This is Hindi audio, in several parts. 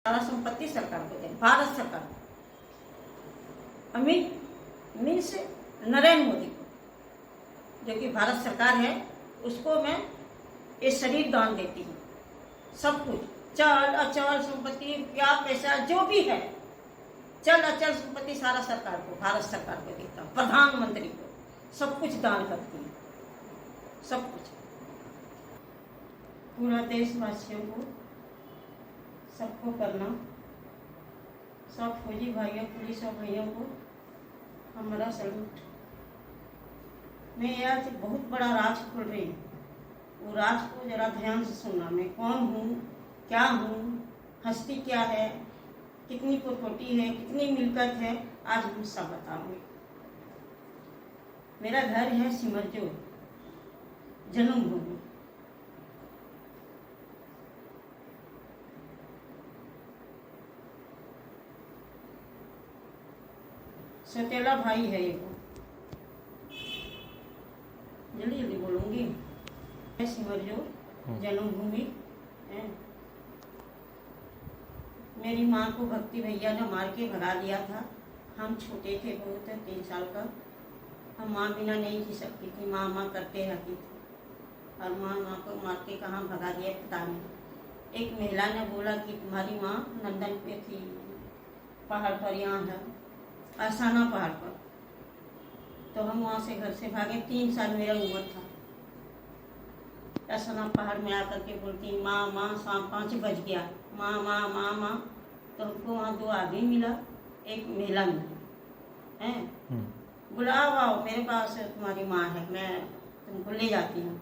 सारा संपत्ति सरकार को दें, भारत सरकार को, अमित मीन्स नरेंद्र मोदी को, जो कि भारत सरकार है, उसको मैं ये शरीर दान देती हूँ। सब कुछ, चल अचल संपत्ति, क्या पैसा जो भी है, चल अचल संपत्ति सारा सरकार को, भारत सरकार को देता हूँ, प्रधानमंत्री को, सब कुछ दान करती हूँ, सब कुछ। पूरा देशवासियों को सबको करना, सब फौजी भाइयों, पुलिस और भाइयों को हमारा सैल्यूट। मैं आज बहुत बड़ा राज खोल रही हूँ, वो राज को जरा ध्यान से सुनना। मैं कौन हूँ, क्या हूँ, हस्ती क्या है, कितनी प्रॉपर्टी है, कितनी मिल्कत है, आज हम सब बताऊंगी। मेरा घर है सिमरजोर, जन्मभूमि। सौतेला भाई है ये, जल्दी जल्दी बोलूंगी। सिमरजोर जन्मभूमि है। मेरी माँ को भक्ति भैया ने मार के भगा दिया था। हम छोटे थे बहुत, 3 साल का। हम माँ बिना नहीं जी सकती थी, माँ माँ करते रहती थी, और माँ को मार के कहाँ भगा दिया पता नहीं। एक महिला ने बोला कि तुम्हारी माँ नंदन पे थी, पहाड़ पर, यहाँ है आसाना पहाड़ पर। तो हम वहाँ से घर से भागे, 3 साल मेरा उम्र था। आसाना पहाड़ में आकर के बोलती माँ माँ, शाम 5 बज गया, माँ माँ माँ माँ। तो हमको वहाँ 2 आदमी मिला, एक महिला मिली है। बुलाओ आओ मेरे पास, तुम्हारी माँ है, मैं तुमको ले जाती हूँ।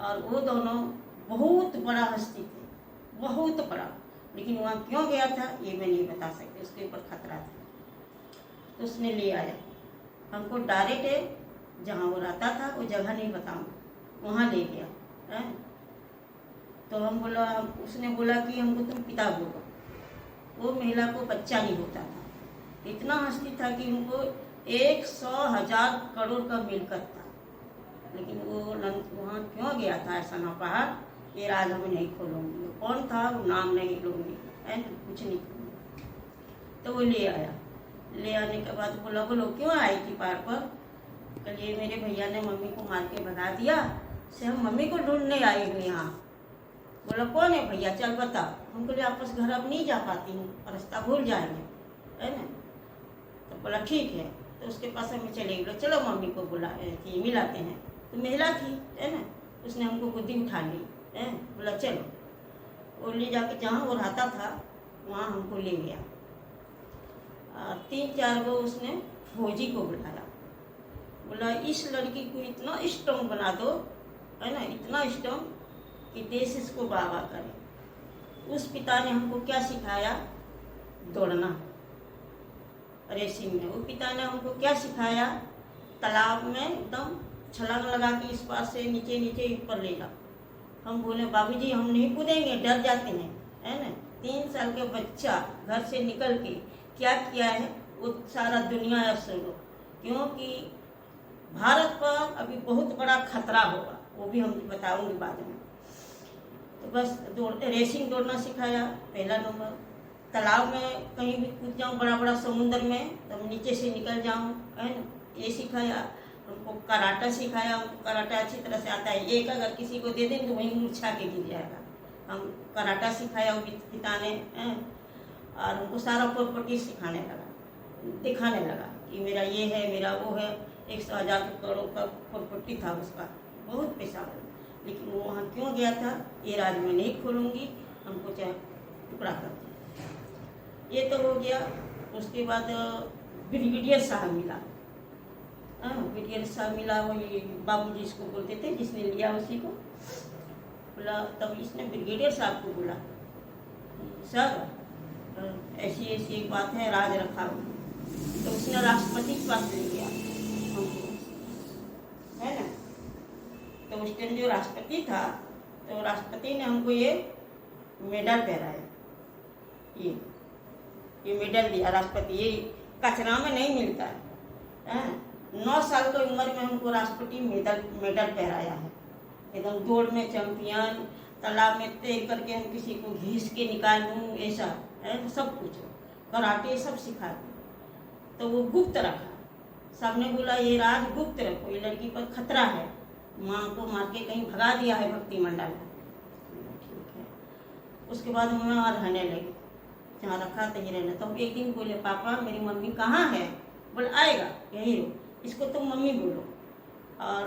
और वो दोनों बहुत बड़ा हस्ती थे, बहुत बड़ा। लेकिन वहाँ क्यों गया था ये मैं नहीं बता सकती, उसके ऊपर खतरा था। तो उसने ले आया हमको, डायरेक्ट है जहाँ वो रहता था, वो जगह नहीं बताऊँ, वहाँ ले गया है। तो हम बोला, उसने बोला कि हमको तुम पिता बोलो। वो महिला को बच्चा नहीं होता था, इतना हस्ती था कि उनको 100,000 करोड़ का मिल्कत था। लेकिन वो वहाँ क्यों गया था आसाना पहाड़, ये राज हम नहीं खोलूँगी। कौन था वो नाम नहीं लूँगी, है ना, कुछ नहीं खोलूँगी। तो वो ले आया। ले आने के बाद बोला, बोलो क्यों आई थी पहाड़ पर? कल मेरे भैया ने मम्मी को मार के भगा दिया, से हम मम्मी को ढूंढने आई हूँ यहाँ। बोला कौन है भैया, चल बता। हम बोले आपस घर अब नहीं जा पाती हूँ, रास्ता भूल जाएंगे, है ना। तो बोला ठीक है। तो उसके पास हमें चले गए, चलो मम्मी को बुला कि मिलाते हैं। तो महिला थी, है ना, उसने हमको गोदी उठा ली है। बोला चलो, वो ले जाके जहाँ वो रहता था वहाँ हमको ले गया। 3-4 गो उसने फौजी को बुलाया। बोला इस लड़की को इतना स्ट्रॉन्ग बना दो, है ना, इतना स्ट्रॉन्ग कि देश इसको बाबा करे। उस पिता ने हमको क्या सिखाया? दौड़ना, रेसिंग में। वो पिता ने हमको क्या सिखाया? तालाब में एकदम छलांग लगा के इस पार से नीचे नीचे ऊपर ले जाओ। हम बोले बाबूजी हम नहीं कूदेंगे, डर जाते हैं, है ना। 3 साल के बच्चा घर से निकल के क्या किया है वो सारा दुनिया अब सुनो, क्योंकि भारत पर अभी बहुत बड़ा खतरा होगा, वो भी हम बताऊंगी बाद में। तो बस रेसिंग दौड़ना सिखाया, पहला नंबर। तालाब में कहीं भी कूद जाऊँ, बड़ा बड़ा समुद्र में, तो नीचे से निकल जाऊँ, है ना, ये सिखाया। उनको कराटा सिखाया, उनको कराटा अच्छी तरह से आता है। एक अगर किसी को दे दें तो वहीं मूर्छा के गिर जाएगा। हम कराटा सिखाया वो पिता ने, और उनको सारा प्रॉपर्टी सिखाने लगा, दिखाने लगा कि मेरा ये है, मेरा वो है। 100,000 करोड़ का प्रॉपर्टी था उसका, बहुत पैसा था। लेकिन वो वहाँ क्यों गया था ये राज में नहीं खोलूँगी, हमको चाहे टुकड़ा कर दिया। ये तो हो गया। उसके बाद ब्रिगेडियर साहब मिला। ब्रिगेडियर साहब मिला, वही बाबूजी इसको बोलते थे, जिसने लिया उसी को बोला। तब इसने ब्रिगेडियर साहब को बोला, सर ऐसी ऐसी एक बात है, राज रखा हो। तो उसने राष्ट्रपति के पास ले गया हमको, है ना। तो उस टाइम जो राष्ट्रपति था, तो राष्ट्रपति ने हमको ये मेडल पहनाया, ये मेडल दिया राष्ट्रपति। ये कचरा में नहीं मिलता है। 9 साल की उम्र में हमको राष्ट्रपति मेडल पहनाया है। एकदम दौड़ में चैंपियन, तालाब में तैर करके हम किसी को घीस के निकाल दूँ, ऐसा, है, सब कुछ कराटे सब सिखा दी। तो वो गुप्त रखा। सबने बोला ये राज गुप्त रखो, ये लड़की पर खतरा है, माँ को मार के कहीं भगा दिया है भक्ति मंडल में। ठीक है। उसके बाद हम वहाँ रहने लगे, जहाँ रखा था ही रहना। तो एक दिन बोले पापा मेरी मम्मी कहाँ है? बोले आएगा यहीं रहो, इसको तुम मम्मी बोलो। और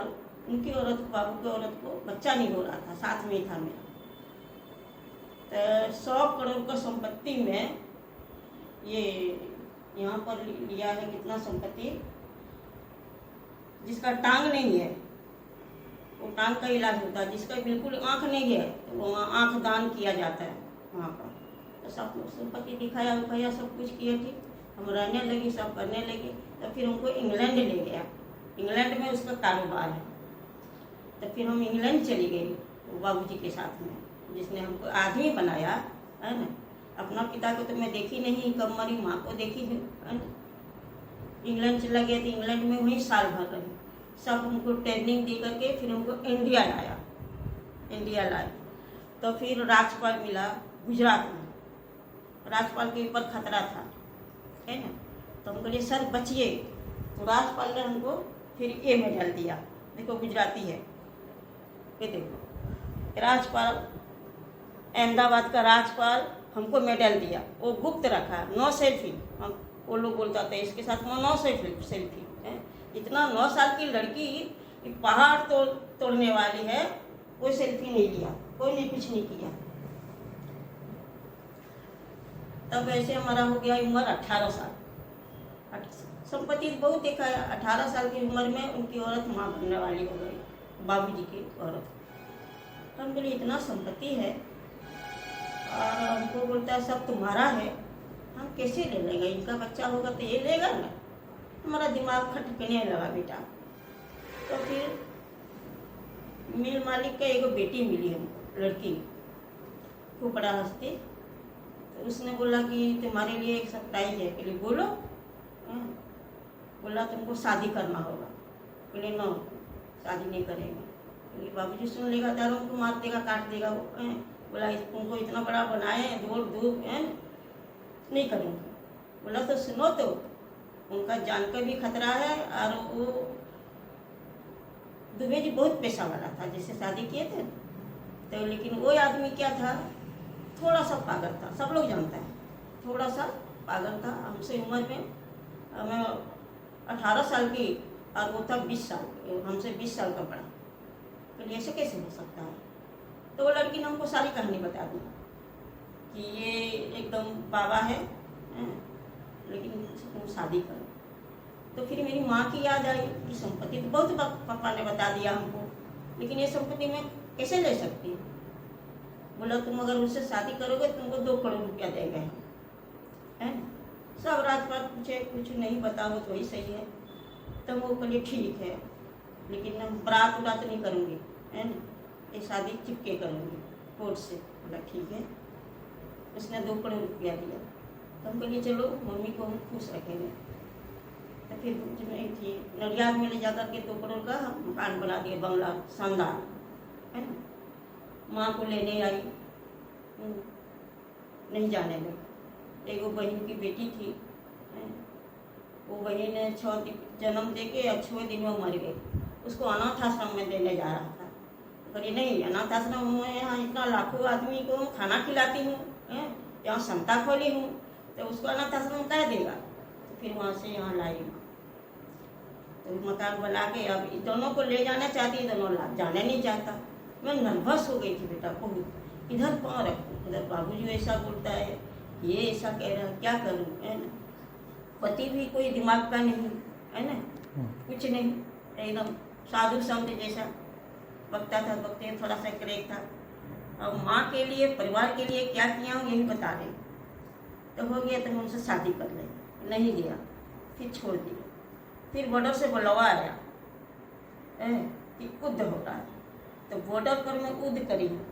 उनकी औरत को, बाबू की औरत को बच्चा नहीं हो रहा था, साथ में ही था मेरा। तो 100 करोड़ का संपत्ति में ये यहाँ पर लिया है। कितना संपत्ति? जिसका टांग नहीं है वो टांग का इलाज होता है, जिसका बिल्कुल आँख नहीं है तो वो आँख दान किया जाता है वहाँ पर। तो सब संपत्ति दिखाया उखाया सब कुछ किया। ठीक, हम रहने लगे, सब करने लगे। तो फिर हमको इंग्लैंड ले गया। इंग्लैंड में उसका कारोबार है। तो फिर हम इंग्लैंड चली गई बाबूजी के साथ में, जिसने हमको आदमी बनाया है ना। अपना पिता को तो मैं देखी नहीं, कब मरी, माँ को देखी हूँ है ना। इंग्लैंड चला गया तो इंग्लैंड में वहीं साल भर रही, सब हमको ट्रेनिंग दे करके फिर हमको इंडिया लाया। इंडिया लाए तो फिर राज्यपाल मिला गुजरात में। राज्यपाल के ऊपर खतरा था है ना। तो हम बोले सर बचिए। तो राज्यपाल ने हमको फिर ए में डाल दिया। देखो गुजराती है ये, देखो राज्यपाल, अहमदाबाद का राज्यपाल हमको मेडल दिया। वो गुप्त रखा, नो सेल्फी। हम वो लोग बोलता था इसके साथ में नो सेल्फी है। इतना 9 साल की लड़की पहाड़ तोड़ने वाली है, कोई सेल्फी नहीं लिया, कोई ने कुछ नहीं किया। तब ऐसे हमारा हो गया उम्र 18 साल। संपत्ति बहुत देखा है। 18 साल की उम्र में उनकी औरत माँ बनने वाली हो गई, बाबूजी की औरत। हम बोले इतना संपत्ति है और हमको बोलता है सब तुम्हारा है, हम कैसे ले लेंगे? इनका बच्चा होगा तो ये लेगा ना। हमारा दिमाग खटकने लगा बेटा। तो फिर मिल मालिक का एक बेटी मिली हमको, लड़की खूब बड़ा हस्ती। तो उसने बोला कि तुम्हारे लिए एक सरप्राइज है, बोले बोलो। बोला तुमको शादी करना होगा। बोले नो शादी नहीं करेंगे, बाबूजी सुन लेगा तो हमको मार देगा, काट देगा वो। बोला तुमको इतना बड़ा बनाए दौड़ धूप है, नहीं करूँगी। बोला तो सुनो, तो उनका जान का भी खतरा है। और वो दुबे जी बहुत पैसा वाला था जिससे शादी किए थे। तो लेकिन वो आदमी क्या था, थोड़ा सा पागल था, सब लोग जानता है, थोड़ा सा पागल था। हमसे उम्र में, मैं 18 साल की और वो था 20 साल, हमसे 20 साल का बड़ा। तो ऐसे कैसे हो सकता है? तो वो लड़की ने हमको सारी कहानी बता दी कि ये एकदम बाबा है, लेकिन तुम शादी करो। तो फिर मेरी माँ की याद आई कि संपत्ति तो बहुत पापा ने बता दिया हमको, लेकिन ये संपत्ति मैं कैसे ले सकती हूँ? बोला तुम अगर उससे शादी करोगे तुमको 2 करोड़ रुपया देंगे है। सब राजपाल पूछे, कुछ नहीं बताओ तो ही सही है। तो वो बोले ठीक है, लेकिन मैं बारात उरात नहीं करूँगी है ना, ये शादी चिपके करूँगी कोर्ट से। बोला ठीक है। उसने 2 करोड़ रुपया दिया। तो हम बोलिए चलो मम्मी को हम खुश रखेंगे। तो फिर मैं थी नडियाद में ले जाकर के 2 करोड़ का मकान बना दिया, बंगला शानदार है ना। माँ को लेने आई, नहीं जाने में। एक वो बहन की बेटी थी, वो बहन ने 6 जन्म दे के 6 दिन में मर गई। उसको अनाथ आश्रम में देने जा रहा था। करिए नहीं, अनाथ आश्रम में यहाँ इतना लाखों आदमी को खाना खिलाती हूँ, यहाँ संता खोली हूँ, तो उसको अनाथ आश्रम कह देगा। तो फिर वहाँ से यहाँ लाई। तो मकान बना के अब दोनों को ले जाना चाहती, दोनों जाने नहीं चाहता। मैं नर्वस हो गई थी बेटा बहुत, इधर कौन रखूँ, उधर बाबूजी ऐसा बोलता है, ये ऐसा कह रहा है, क्या करूँ है ना। पति भी कोई दिमाग का नहीं है ना, कुछ नहीं, एकदम साधु संत जैसा बकता था, बकते थोड़ा सा क्रेक था। अब माँ के लिए, परिवार के लिए क्या किया हूँ यही बता रहे। तो हो गया तो मैं उनसे शादी कर ली, नहीं दिया, फिर छोड़ दिया। फिर बॉर्डर से बुलावा आया कि युद्ध हो रहा है। तो बॉर्डर पर मैं युद्ध करी हूँ।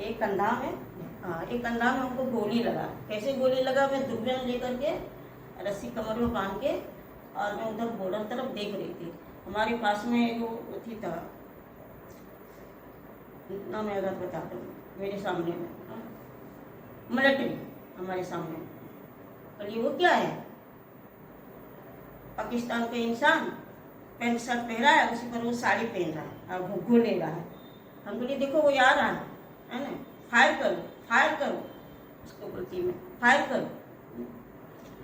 एक कंधा में, एक कंधा में हमको गोली लगा। कैसे गोली लगा? मैं दूरबीन लेकर के रस्सी कमर में बांध के और मैं उधर बॉर्डर तरफ देख रही थी। हमारे पास में एक वो थी था, इतना मैं अगर बता दूँ, मेरे सामने में मिलिट्री हमारे सामने बोली वो क्या है? पाकिस्तान का इंसान पैंट शर्ट पहना है, उसी पर वो साड़ी पहन रहा है और भुग्गो ले रहा है। हम बोली देखो वो आ रहा है ना, फायर करो, फायर करो। उसको बोलती मैं फायर करो,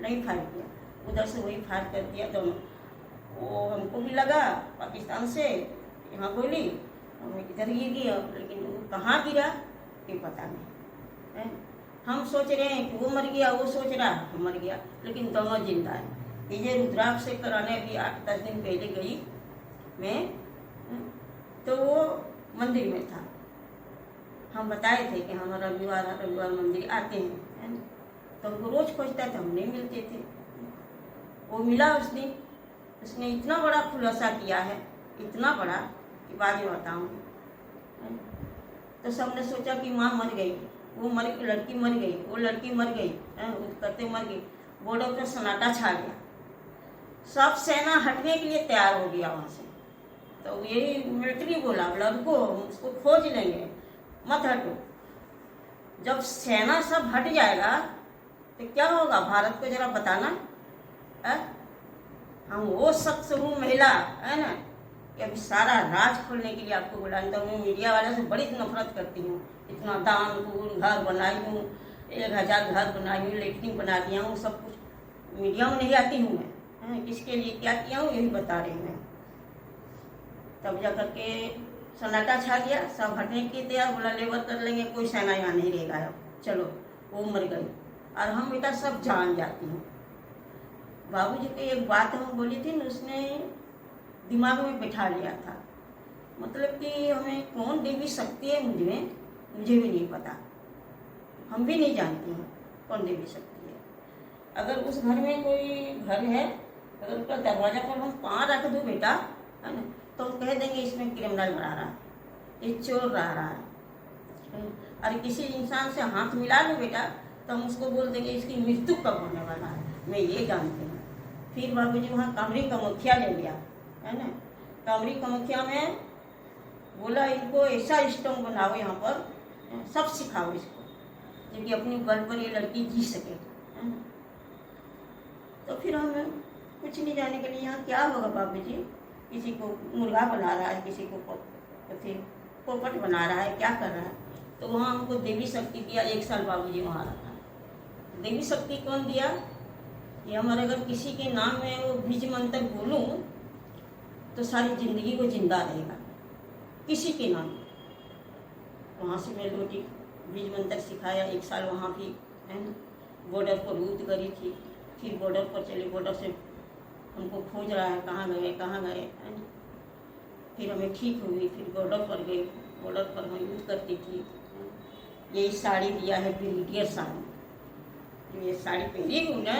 नहीं फायर किया, उधर से वही फायर कर दिया दोनों। वो हमको भी लगा पाकिस्तान से, यहाँ गोली हमें इधर गिर गया, लेकिन वो कहाँ गिरा ये पता नहीं है। हम सोच रहे हैं कि वो मर गया, वो सोच रहा है हम मर गया, लेकिन दोनों जिंदा है। ये रुद्राक्ष से कराने अभी 8-10 दिन पहले गई मैं, तो वो मंदिर में था। हम बताए थे कि हम रविवार मंदिर आते हैं, है ना, तो हमको रोज खोजता था, हम नहीं मिलते थे। वो मिला उस दिन, उसने इतना बड़ा खुलासा किया है, इतना बड़ा कि बाद में बताऊँगी। तो सबने सोचा कि माँ मर गई, वो लड़की मर गई, वो लड़की मर गई, करते मर गई। बॉर्डर पर सन्नाटा छा गया, सब सेना हटने के लिए तैयार हो गया वहाँ से। तो यही मिलिट्री बोला लड़को उसको खोज लेंगे, मत हटो। जब सेना सब हट जाएगा तो क्या होगा भारत को जरा बताना है? हम वो शख्स हूँ, महिला है ना, कि अभी सारा राज खोलने के लिए आपको बुला। तो मैं मीडिया वाले से बड़ी नफरत करती हूँ। इतना दान पुण्य घर बनाई हूँ, 1000 घर बनाई हूँ, लेटरिन बना दिया हूँ, सब कुछ मीडिया में नहीं आती हूँ मैं, किसके लिए क्या किया हूँ यही बता रही हूँ। तब जा करके सन्नाटा छा गया, सब हटने की तैयार, बोला लेबर कर लेंगे, कोई सेना यहाँ नहीं रहेगा अब, चलो। वो मर गई और हम बेटा सब जान जाती हूँ। बाबूजी की एक बात हम बोली थी न, उसने दिमाग में बैठा लिया था। मतलब कि हमें कौन देवी शक्ति है मुझे भी नहीं पता, हम भी नहीं जानते हैं कौन देवी शक्ति है। अगर उस घर में कोई घर है, अगर उसका दरवाजा पर हम पाँव रख दूँ बेटा, है ना, तो हम कह देंगे इसमें क्रिमिनल रह रहा है, ये चोर रह रहा है। और किसी इंसान से हाथ मिला लो बेटा, तो हम उसको बोल देंगे इसकी मृत्यु कब होने वाला है, मैं ये जानती हूँ। फिर बाबूजी वहाँ कामरी कामाख्या ले लिया, है ना, कामरी कामाख्या में बोला इनको ऐसा स्टोन बनाओ यहाँ पर, सब सिखाओ इसको, क्योंकि अपनी बल पर ये लड़की जी सके, है ना। तो फिर हम कुछ नहीं जाने के लिए यहाँ क्या होगा बाबूजी, किसी को मुर्गा बना रहा है, किसी को पोपट बना रहा है, क्या कर रहा है। तो वहाँ हमको देवी शक्ति दिया, 1 साल बाबूजी वहाँ रखा। देवी शक्ति कौन दिया कि हमारे अगर किसी के नाम में वो बीज मंत्र बोलूँ तो सारी जिंदगी वो जिंदा रहेगा, किसी के नाम। वहाँ से मैं रोटी बीज मंत्र सिखाया, 1 साल वहाँ भी, है ना। बॉर्डर पर रूट करी थी, फिर बॉर्डर पर चले, बॉर्डर से हमको खोज रहा है कहाँ गए, है ना। फिर हमें ठीक हुई, फिर बॉर्डर पर गए, बॉर्डर पर मैं यूज करती थी। ये साड़ी दिया है ब्रिगेडियर साहब, जो ये साड़ी पहनी हूँ ना,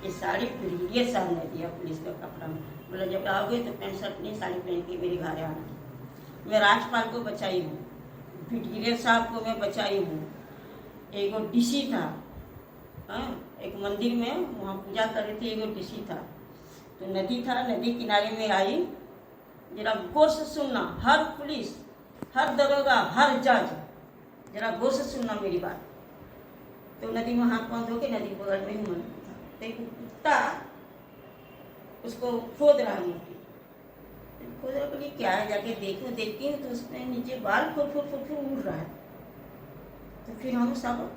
ये साड़ी ब्रिगेडियर साहब ने दिया, पुलिस का कपड़ा में। बोला जब आओगे तो पैंट शर्ट नहीं, साड़ी पहन के मेरे घर आना। मैं राजपाल को बचाई हूँ, ब्रिगेडियर साहब को मैं बचाई हूँ। एक डीसी था, एक मंदिर में वहाँ पूजा कर रही थी, एक डीसी था, तो नदी था, नदी किनारे में आई। जरा गौर से सुनना, हर पुलिस, हर दरोगा, हर जज, जरा गौर से सुनना मेरी बात। तो नदी में हाथ पांव धो के नदी बगल में ही मंदिर था, तो एक कुत्ता उसको खोद रहा है, मूर्ति खोद रहा, बोली क्या है, जाके देखती हूँ तो उसमें नीचे बाल फुर उड़ रहा है। तो फिर हम सब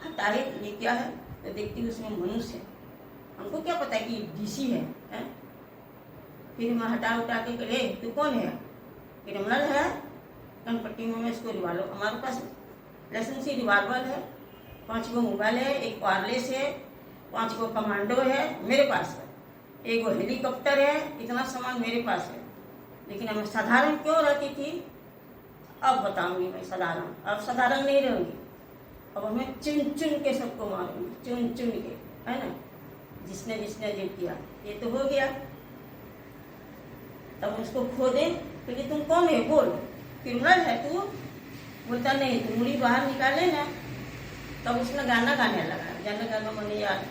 हटाए, ये क्या है, तो देखती हूँ उसमें मनुष्य है। हमको क्या पता कि डीसी है? फिर मैं हटा उठा के करे, तू कौन है? क्रिमिनल है, कनपट्टी में इसको रिवाल्वर, हमारे पास लाइसेंसी रिवाल्वर है, 5 गो मोबाइल है, एक वायरलेस है, 5 गो कमांडो है मेरे पास है, 1 गो हेलीकॉप्टर है, इतना सामान मेरे पास है। लेकिन मैं साधारण क्यों रहती थी अब बताऊंगी। मैं साधारण अब साधारण नहीं रहूँगी, अब हमें चुन के सबको मारूंगी, चुन के, है ना, जिसने जो किया। ये तो हो गया, तब उसको खोदे, क्योंकि तुम कौन है, बोल, क्रिमिनल है तू? बोलता नहीं, तुम मुड़ी बाहर निकाले ना। तब उसने गाना गाने लगा, गाना मनी याद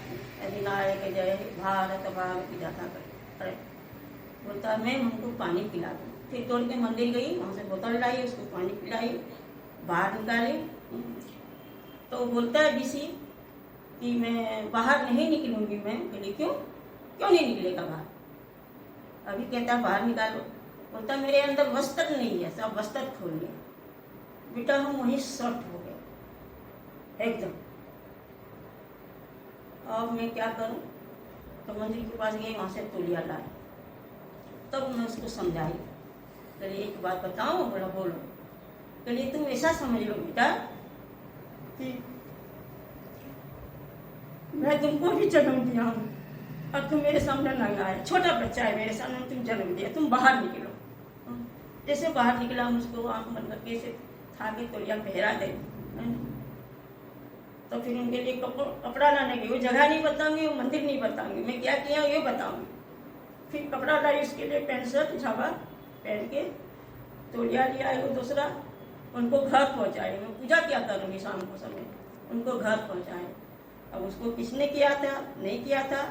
अधिनायक जय भारत भारत की जाता करे। बोलता मैम हमको पानी पिला दो। फिर तोड़ के मंदिर गई, वहाँ से बोतल लाई, उसको पानी पिलाई, बाहर निकाली। तो बोलता है डीसी कि मैं बाहर नहीं निकलूंगी। मैं बोली क्यों, क्यों नहीं निकलेगा बाहर? अभी कहता बाहर निकालो। बोलता मेरे अंदर वस्त्र नहीं है, सब वस्त्र खोल लिया। बेटा हम वहीं शॉर्ट हो गए एकदम। अब मैं क्या करूं? तो मंदिर के पास गई, वहां से तौलिया लाए। तब मैं उसको समझाई, चलिए एक बात बताओ। बोला बोलो। चलिए तुम ऐसा समझ लो बेटा कि मैं तुमको भी जन्म दिया हूँ और तुम मेरे सामने नंगा है, छोटा बच्चा है मेरे सामने, तुम जन्म दिया, तुम बाहर निकलो। जैसे बाहर निकला, हम उसको आंख बंद करके ऐसे था के तौलिया पहरा दे। तो फिर उनके लिए कपड़ा लाने गई। वो जगह नहीं बताऊंगी, वो मंदिर नहीं बताऊंगी, मैं क्या किया ये बताऊंगी। फिर कपड़ा लाई उसके लिए, पैंट शर्ट झावा पहन के, तौलिया लिया है वो दूसरा, उनको घर पहुंचाए। मैं पूजा क्या करूंगी शाम को समय, उनको घर पहुंचाए। अब उसको किसने किया था, नहीं किया था।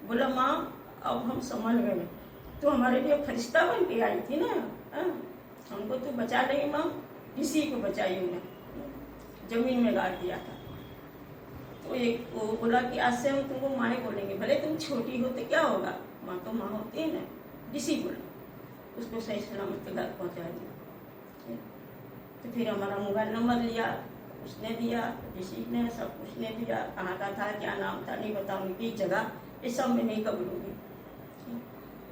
बोला माँ अब हम समझ गए, तो हमारे लिए फरिश्ता बन के आई थी ना, हमको तो बचा रही माँ, किसी को बचाई उन्हें, जमीन में गाड़ दिया था। तो एक वो बोला कि आज से हम तुमको माँ बोलेंगे, भले तुम छोटी हो तो क्या होगा, माँ तो माँ होती है ना। किसी बोला, उसको सही सलामत के घर पहुँचा दिया। तो फिर हमारा मोबाइल नंबर लिया, उसने दिया, किसी ने सब उसने दिया, कहाँ का था, क्या नाम था नहीं बताऊंगी, किस जगह, ये सब मैं नहीं कबूलूंगी।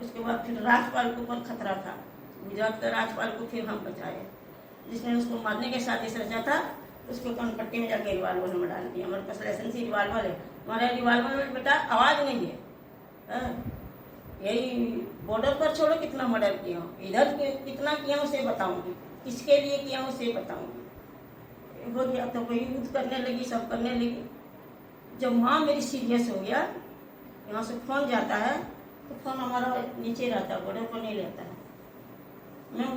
उसके बाद फिर राज्यपाल के ऊपर खतरा था, गुजरात के राज्यपाल को फिर हम बचाए। जिसने उसको मारने के साजिश रचा था, उसको कनपट्टी में जाके रिवाल्वर में डाल दिया। हमारे पास लाइसेंस ही रिवाल्वर है, हमारे रिवाल्वर में बेटा आवाज नहीं है। यही बॉर्डर पर छोड़ो कितना मर्डर किया हूँ, इधर कितना किया हूँ उसे बताऊंगी, किसके लिए किया हूँ उसे बताऊंगी। हो गया तो कोई युद्ध करने लगी, सब करने लगी। जब माँ मेरी सीरियस हो गया, यहाँ से फोन जाता है तो फोन हमारा नीचे रहता है, बॉर्डर पर नहीं रहता है। मैं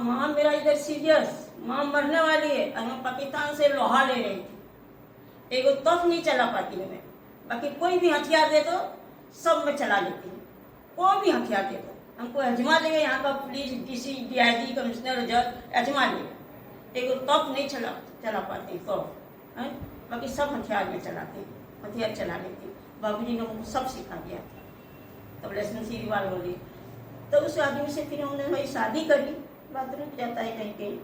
माँ मेरा इधर सीरियस, माँ मरने वाली है, और मैं पाकिस्तान से लोहा ले रही थी। एक तोप नहीं चला पाती हूँ मैं, बाकी कोई भी हथियार दे दो सब मैं चला लेती हूँ, कोई भी हथियार दे दो। हमको अजमा लेंगे, यहाँ का पुलिस, डीसी, डीआईजी, कमिश्नर, जज अजमा लेंगे। एक तोप नहीं चला पाती तोप, बाकी सब हथियार में चलाती, हथियार चला लेती। बाबूजी ने मुझको सब सिखा दिया था, तब लाइसेंस ही रिवाल हो गई। तो उस आदमी से फिर हमने भाई शादी करी, बात रुक जाता है कहीं कहीं।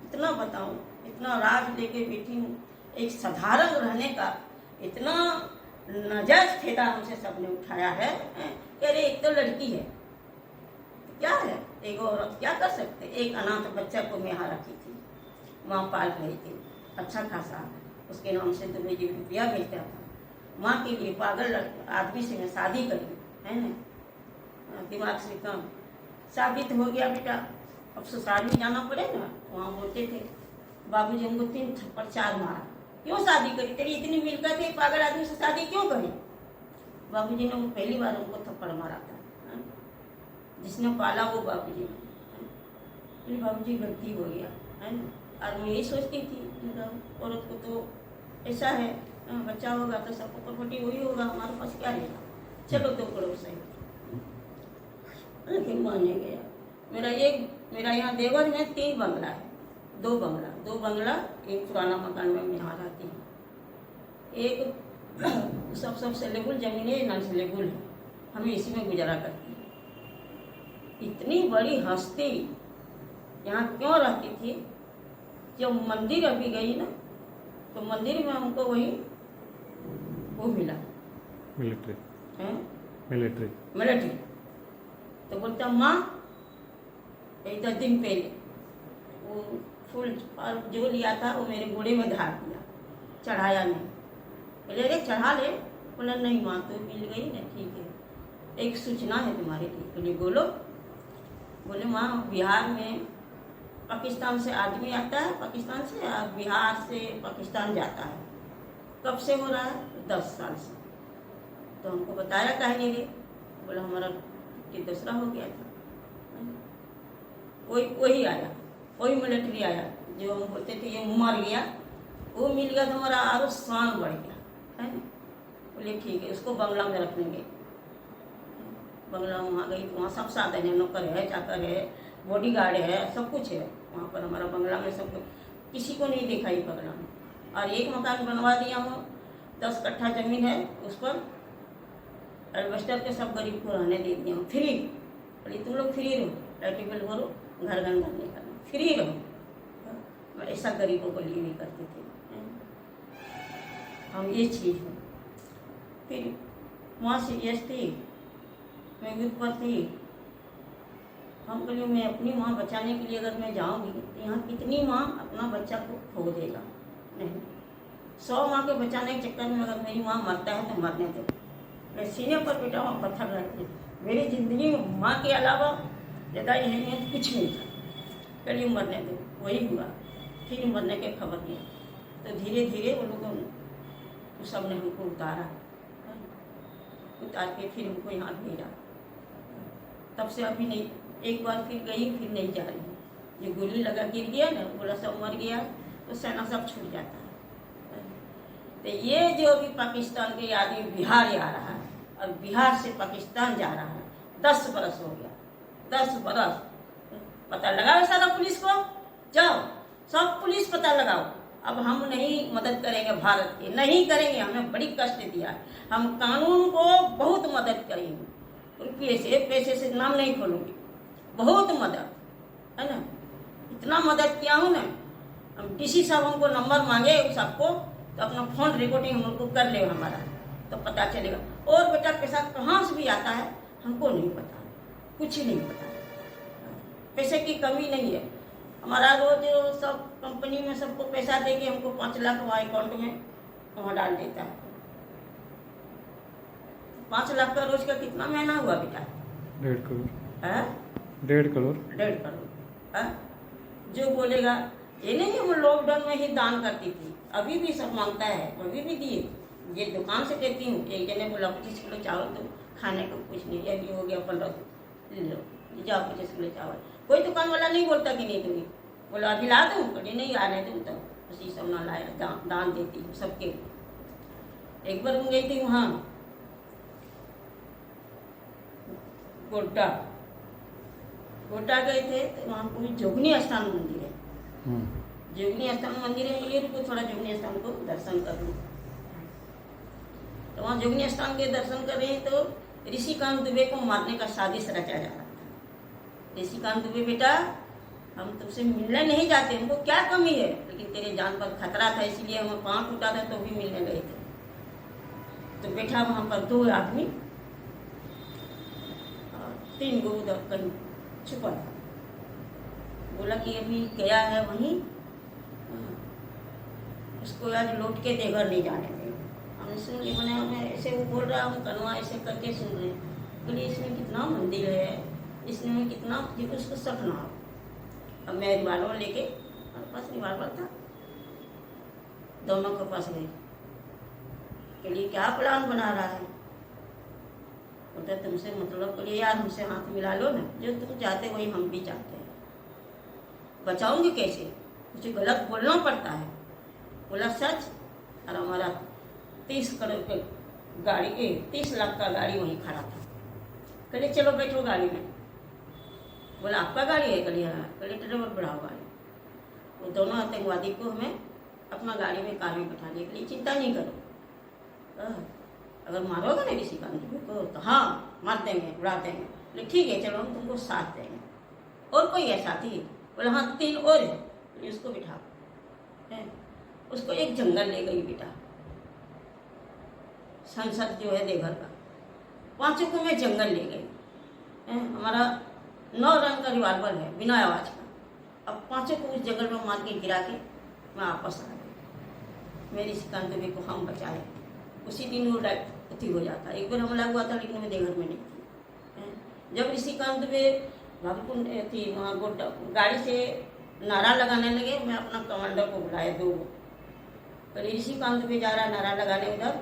इतना बताऊं, इतना राज लेके बैठी हूँ, एक साधारण रहने का इतना नाजायज फायदा हमसे सबने उठाया है। अरे एक तो लड़की है, क्या है, एक औरत क्या कर सकते। एक अनाथ बच्चा को मैं यहाँ रखी थी, माँ पाल रही थी, अच्छा खासा उसके नाम से 2 रुपया भेजता था। माँ के लिए पागल आदमी से मैं शादी करी, है ना, दिमाग से कम। शादी तो हो गया बेटा, अब ससुराल में जाना पड़ेगा। वहाँ बोलते थे बाबूजी हमको 3 थप्पड़ 4 मारा, क्यों शादी करी, तेरी इतनी मिलकत है, पागल आदमी से शादी क्यों करी। बाबूजी ने वो पहली बार हमको थप्पड़ मारा था, जिसने पाला वो बाबूजी ने। बाबूजी गलती हो गया, है ना। और मैं यही सोचती थी, मतलब औरत को तो ऐसा है, बच्चा होगा तो सबको प्रॉपर्टी वही होगा, हमारे पास क्या रहेगा, चलो 2 करोड़ सही। लेकिन माने गया। मेरा यहाँ देवर में 3 बंगला है, 2 बंगला, एक पुराना मकान में मैं यहाँ रहती हूँ। एक सब सेलेबुल जमीन है, नॉन सेलेबुल है, हमें इसी में गुजारा करती है। इतनी बड़ी हस्ती यहाँ क्यों रहती थी। जब मंदिर अभी गई ना, तो मंदिर में हमको वही वो मिला, मिलिट्री। तो बोलता माँ, 10 दिन पहले वो फूल जो लिया था वो मेरे घोड़े में धार दिया, चढ़ाया नहीं। पहले अरे चढ़ा ले, बोला नहीं माँ तो मिल गई ना, ठीक है, एक सूचना है तुम्हारे लिए। बोले बोलो। बोले माँ बिहार में पाकिस्तान से आदमी आता है, पाकिस्तान से, बिहार से पाकिस्तान जाता है। कब से हो रहा है? 10 साल से। तो हमको बताया काहे नहीं रे। बोला हमारा कि दूसरा हो गया था, वही आया, वही मिलिट्री आया जो हम बोलते थे ये मर गया, वो मिल गया तो हमारा आरो शान बढ़ गया, है ना। बोले ठीक है, उसको बंगला में रखेंगे। बंगला वहाँ गई तो वहाँ सब साधन है, नौकर है, चाकर है, बॉडीगार्ड है, सब कुछ है वहाँ पर हमारा बंगला में। सब किसी को नहीं देखा ये बंगला में, और एक मकान बनवा दिया हूँ, 10 कट्ठा जमीन है, उस पर एल्वेस्टर के सब गरीब को रहने दे दिया हूँ फ्री। बोली तुम लोग फ्री रहो, लाइट बिल भरो, घर गंदा नहीं करना, फ्री रहो। मैं ऐसा गरीबों को लिए भी करती थी हम, ये चीज़ है। फिर वहाँ सीरियस थी, मैं युद्ध पर थी। हम बोले मैं अपनी माँ बचाने के लिए अगर मैं जाऊँगी तो यहाँ कितनी माँ अपना बच्चा को खो देगा। नहीं, 100 माँ के बचाने के चक्कर में अगर मेरी माँ मरता है तो मरने दो। मैं सीने पर बेटा वहाँ पत्थर रख दी। मेरी ज़िंदगी में माँ के अलावा ज़्यादा अहमियत कुछ नहीं था। कल मरने दो, वही हुआ। फिर मरने के खबर दिया तो धीरे धीरे वो लोगों ने सब ने हमको उतारा, उतार के फिर हमको यहाँ भेजा। तब से अभी नहीं, एक बार फिर गई, फिर नहीं जा रही। जो गोली लगा गिर गया ना, बोला सब मर गया तो सेना सब छूट जाता है। तो ये जो अभी पाकिस्तान के आदमी बिहार आ रहा है और बिहार से पाकिस्तान जा रहा है, 10 बरस हो गया, 10 बरस। पता लगाओ सारा पुलिस को, जाओ सब पुलिस पता लगाओ। अब हम नहीं मदद करेंगे भारत की, नहीं करेंगे, हमें बड़ी कष्ट दिया। हम कानून को बहुत मदद करेंगे, रुपये से पैसे से नाम नहीं खोलूंगी, बहुत मदद है ना। इतना मदद किया हूँ ना, हम डीसी साहब हमको नंबर मांगे सबको तो अपना फोन रिकॉर्डिंग हम लोग कर ले हमारा, तो पता चलेगा। और बेटा पैसा कहाँ से भी आता है हमको नहीं पता, कुछ नहीं पता। पैसे की कमी नहीं है हमारा। रोज सब कंपनी में सबको पैसा दे के हमको 5 लाख हमारे अकाउंट में वहाँ डाल देता है। 5 लाख का रोज का कितना महीना हुआ बेटा? 1.5 करोड़ है, 1.5 करोड़ 1.5 करोड़ है। जो बोलेगा ये नहीं, हम लॉकडाउन में ही दान करती थी, अभी भी सब मांगता है, अभी भी दिए। ये दुकान से देती हूँ। एक जने बोला 25 किलो चावल दो, खाने को कुछ नहीं, ये भी हो गया 15 ले लो, जाओ 25 किलो चावल। कोई दुकान वाला नहीं बोलता कि नहीं दूंगी, बोला अभी ला दूँ, कभी नहीं आने दूँ, तो उसी सब ना लाए, दान देती हूँ सबके। एक बार हम गई थी वहाँ गोड्डा गए थे, तो वहाँ कोई जोगनी स्थान मंदिर है, जोगनी स्थान मंदिर है, बोलिए रुको थोड़ा जोगनी स्थान को दर्शन कर लूँ। तो वहाँ जोगनी स्थान के दर्शन कर रहे हैं तो ऋषिकांत दुबे को मारने का साजिश रचा जा रहा था। ऋषिकांत दुबे बेटा, हम तुमसे मिलने नहीं जाते, हमको क्या कमी है, लेकिन तेरे जान पर खतरा था इसलिए हम पाँव टूटा था तो भी मिलने गए थे। तो बैठा वहाँ पर 2 आदमी, 3 गो उधर कहीं छुपा था। बोला कि अभी गया है वहीं, उसको आज लौट के देवर नहीं जाने देंगे। हमने सुन लिया, मैंने हमें ऐसे वो बोल रहा हूँ कनवा ऐसे करके सुन रहे, बोले इसमें कितना मंदिर है, इसमें कितना, देखो उसको शक ना हो। अब मैं रिवाल्वर लेके, मेरे पास रिवाल्वर था, दोनों के पास गई, के लिए क्या प्लान बना रहा है? बोलते तुमसे मतलब बोले यार हमसे हाथ मिला लो ना, जो तुम चाहते वही हम भी चाहते हैं। बचाओगे कैसे, मुझे गलत बोलना पड़ता है। बोला सच। और हमारा 30 करोड़ के गाड़ी के 30 लाख का गाड़ी वहीं खड़ा था। कहले चलो बैठो गाड़ी में। बोला आपका गाड़ी है? कहलिए हाँ। कहले ड्राइवर बढ़ाओ गाड़ी। वो दोनों आतंकवादी को हमें अपना गाड़ी में कार में बैठा लिया, के लिए चिंता नहीं करो, अगर मारोगे ना ऋषिकांत दुबे को तो हाँ मार देंगे, उड़ा देंगे। बोले ठीक है चलो हम तुमको साथ देंगे। और कोई है साथी? बोला हाँ 3 और है। बोले उसको बिठा। उसको एक जंगल ले गई बेटा, संसद जो है देवघर का, 5 को मैं जंगल ले गई। हमारा 9 रंग का रिवाल्वर है बिना आवाज का। अब 5 को उस जंगल में मार के गिरा के मैं वापस आ गई। मेरी ऋषिकांत दुबे को हम बचाए। उसी दिन वो अति हो जाता। एक बार हमला हुआ था लेकिन मैं देवघर में नहीं थी। जब ऋषिकांत दुबे भागलपुर थी वहाँ गोड्डा, गाड़ी से नारा लगाने लगे, मैं अपना कमांडर को बुलाया 2 को। तो ऋषिकांत दुबे जा रहा नारा लगाने उधर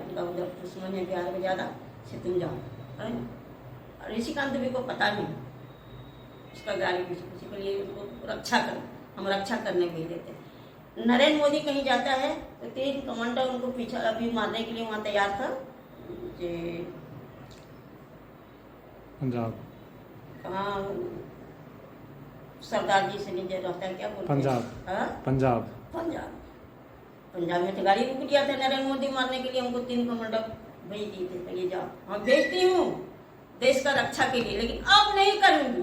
दुश्मन है बिहार में ज़्यादा से तुम जाओ, है ना। ऋषिकांत दुबे को पता नहीं, उसका गाड़ी पीछे के लिए उनको रक्षा कर, हम रक्षा करने भेज देते। नरेंद्र मोदी कहीं जाता है तो 3 कमांडर उनको पीछा अभी मारने के लिए वहाँ तैयार था। पंजाब, कहाँ सरदार जी से नीचे रहता है क्या बोलते हैं? पंजाब। पंजाब में तो गाड़ी रुक दिया था नरेंद्र मोदी मारने के लिए, हमको 3 कमांडर भेज दिए थे, चलिए जाओ। हाँ भेजती हूँ देश का रक्षा के लिए, लेकिन अब नहीं करूँगी।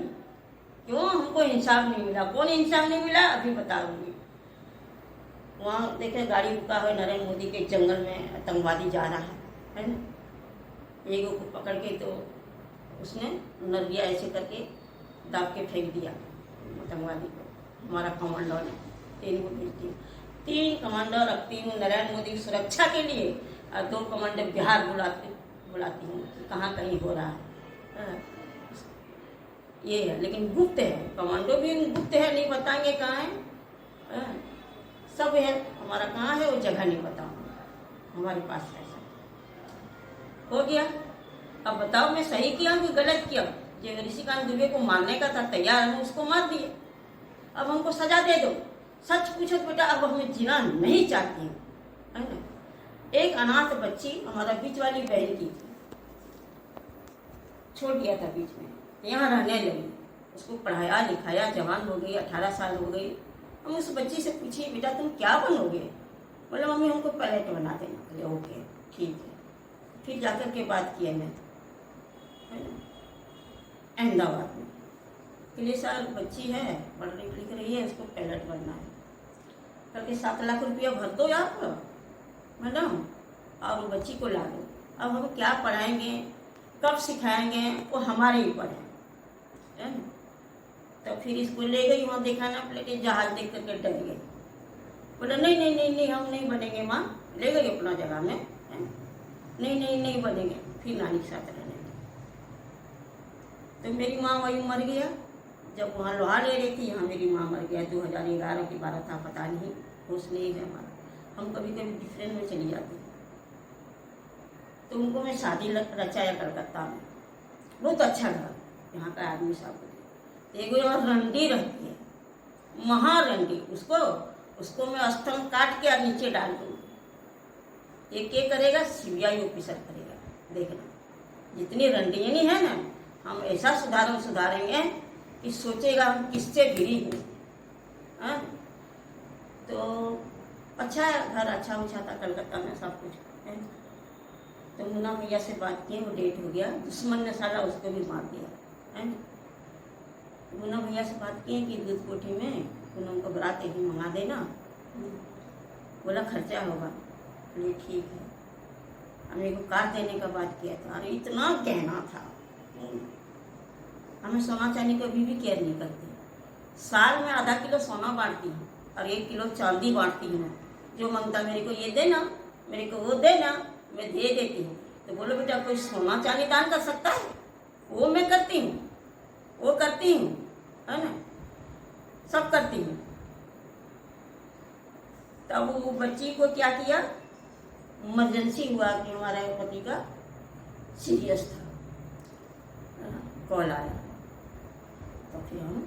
क्यों? हमको इंसाफ नहीं मिला। कौन इंसाफ नहीं मिला अभी बताऊंगी। वहाँ देखे गाड़ी रुका है नरेंद्र मोदी के जंगल में, आतंकवादी जा रहा है ना। एक को पकड़ के तो उसने नरगिया ऐसे करके दाब के फेंक दिया आतंकवादी को, हमारा कमांडर ने 3 को भेज दिया। 3 कमांडर रखती हूँ नरेंद्र मोदी की सुरक्षा के लिए, और 2 कमांडर बिहार बुलाती हूँ कि कहाँ कहीं हो रहा है। ये है, लेकिन गुप्त है, कमांडो भी गुप्त है, नहीं बताएंगे कहाँ है। सब है, हमारा कहाँ है वो जगह नहीं बताऊंगा, हमारे पास है सब। हो गया। अब बताओ मैं सही किया कि गलत किया? जो ऋषिकांत दुबे को मारने का था तैयार है, उसको मार दिए। अब हमको सजा दे दो। सच पूछो बेटा, अब हमें जीना नहीं चाहती हूँ, है ना। एक अनाथ बच्ची हमारा बीच वाली बहन की थी, छोड़ दिया था बीच में, यहाँ रहने लगी, उसको पढ़ाया लिखाया, जवान हो गई, 18 साल हो गई। हम उस बच्ची से पूछिए बेटा तुम क्या बनोगे? बोले मम्मी हमको पायलट बना देना। बोले ओके ठीक है। फिर जाकर के बात किया मैं, है ना, अहमदाबाद में, कि साल बच्ची है, पढ़ लिख रही है, उसको पायलट बनना है करके 7 लाख रुपया भर दो आप मैडम, और वो बच्ची को ला दो। अब हम क्या पढ़ाएंगे, कब सिखाएंगे, वो हमारे ऊपर है ना। तो फिर इसको ले गई वहाँ दिखाना, प्लेटे जहाज देख करके डर गई। बोला नहीं नहीं नहीं नहीं हम नहीं बनेंगे माँ। ले गई अपना जगह में, है? नहीं नहीं नहीं बनेंगे। फिर नानी के साथ रहने लगी। तो मेरी माँ वही मर गया, जब वहाँ लोहा ले रही थी, यहाँ मेरी माँ मर गया। 2011 के 12 था, पता नहीं, होश नहीं है हमारा। हम कभी कभी डिफरेंट में चली जाती। तो उनको मैं शादी रचाया कलकत्ता में, बहुत अच्छा लगा यहाँ का आदमी सब। एक यहाँ रंडी रहती है, महारंडी, उसको मैं स्तंभ काट के नीचे डाल दूँगी। एक करेगा, सीबीआई ऑफिसर करेगा। देखना जितनी रंडीनी है ना, हम ऐसा सुधारेंगे कि सोचेगा हम किससे भिड़ी हूँ। तो अच्छा है, घर अच्छा उछा था कलकत्ता में, सब कुछ है। तो मुन्ना भैया से बात की, वो डेट हो गया, दुश्मन ने साला उसको भी मार दिया, है। मुन्ना भैया से बात की कि दूध कोठी में उनको बरात ही मंगा देना। बोला खर्चा होगा। बोले ठीक है। हमें को कार देने का बात किया था, अरे इतना गहना था। हमें सोना चांदी कभी भी केयर नहीं करती। साल में आधा किलो सोना बांटती हूँ और 1 किलो चांदी बांटती हूँ। जो मांगता मेरे को ये देना, मेरे को वो देना, मैं दे देती हूँ। तो बोलो बेटा कोई सोना चांदी दान कर सकता है? वो मैं करती हूँ, वो करती हूँ, है ना, सब करती हूँ। तब वो बच्ची को क्या किया, इमरजेंसी हुआ कि हमारे पति का सीरियस था, कॉल आया। तो फिर हम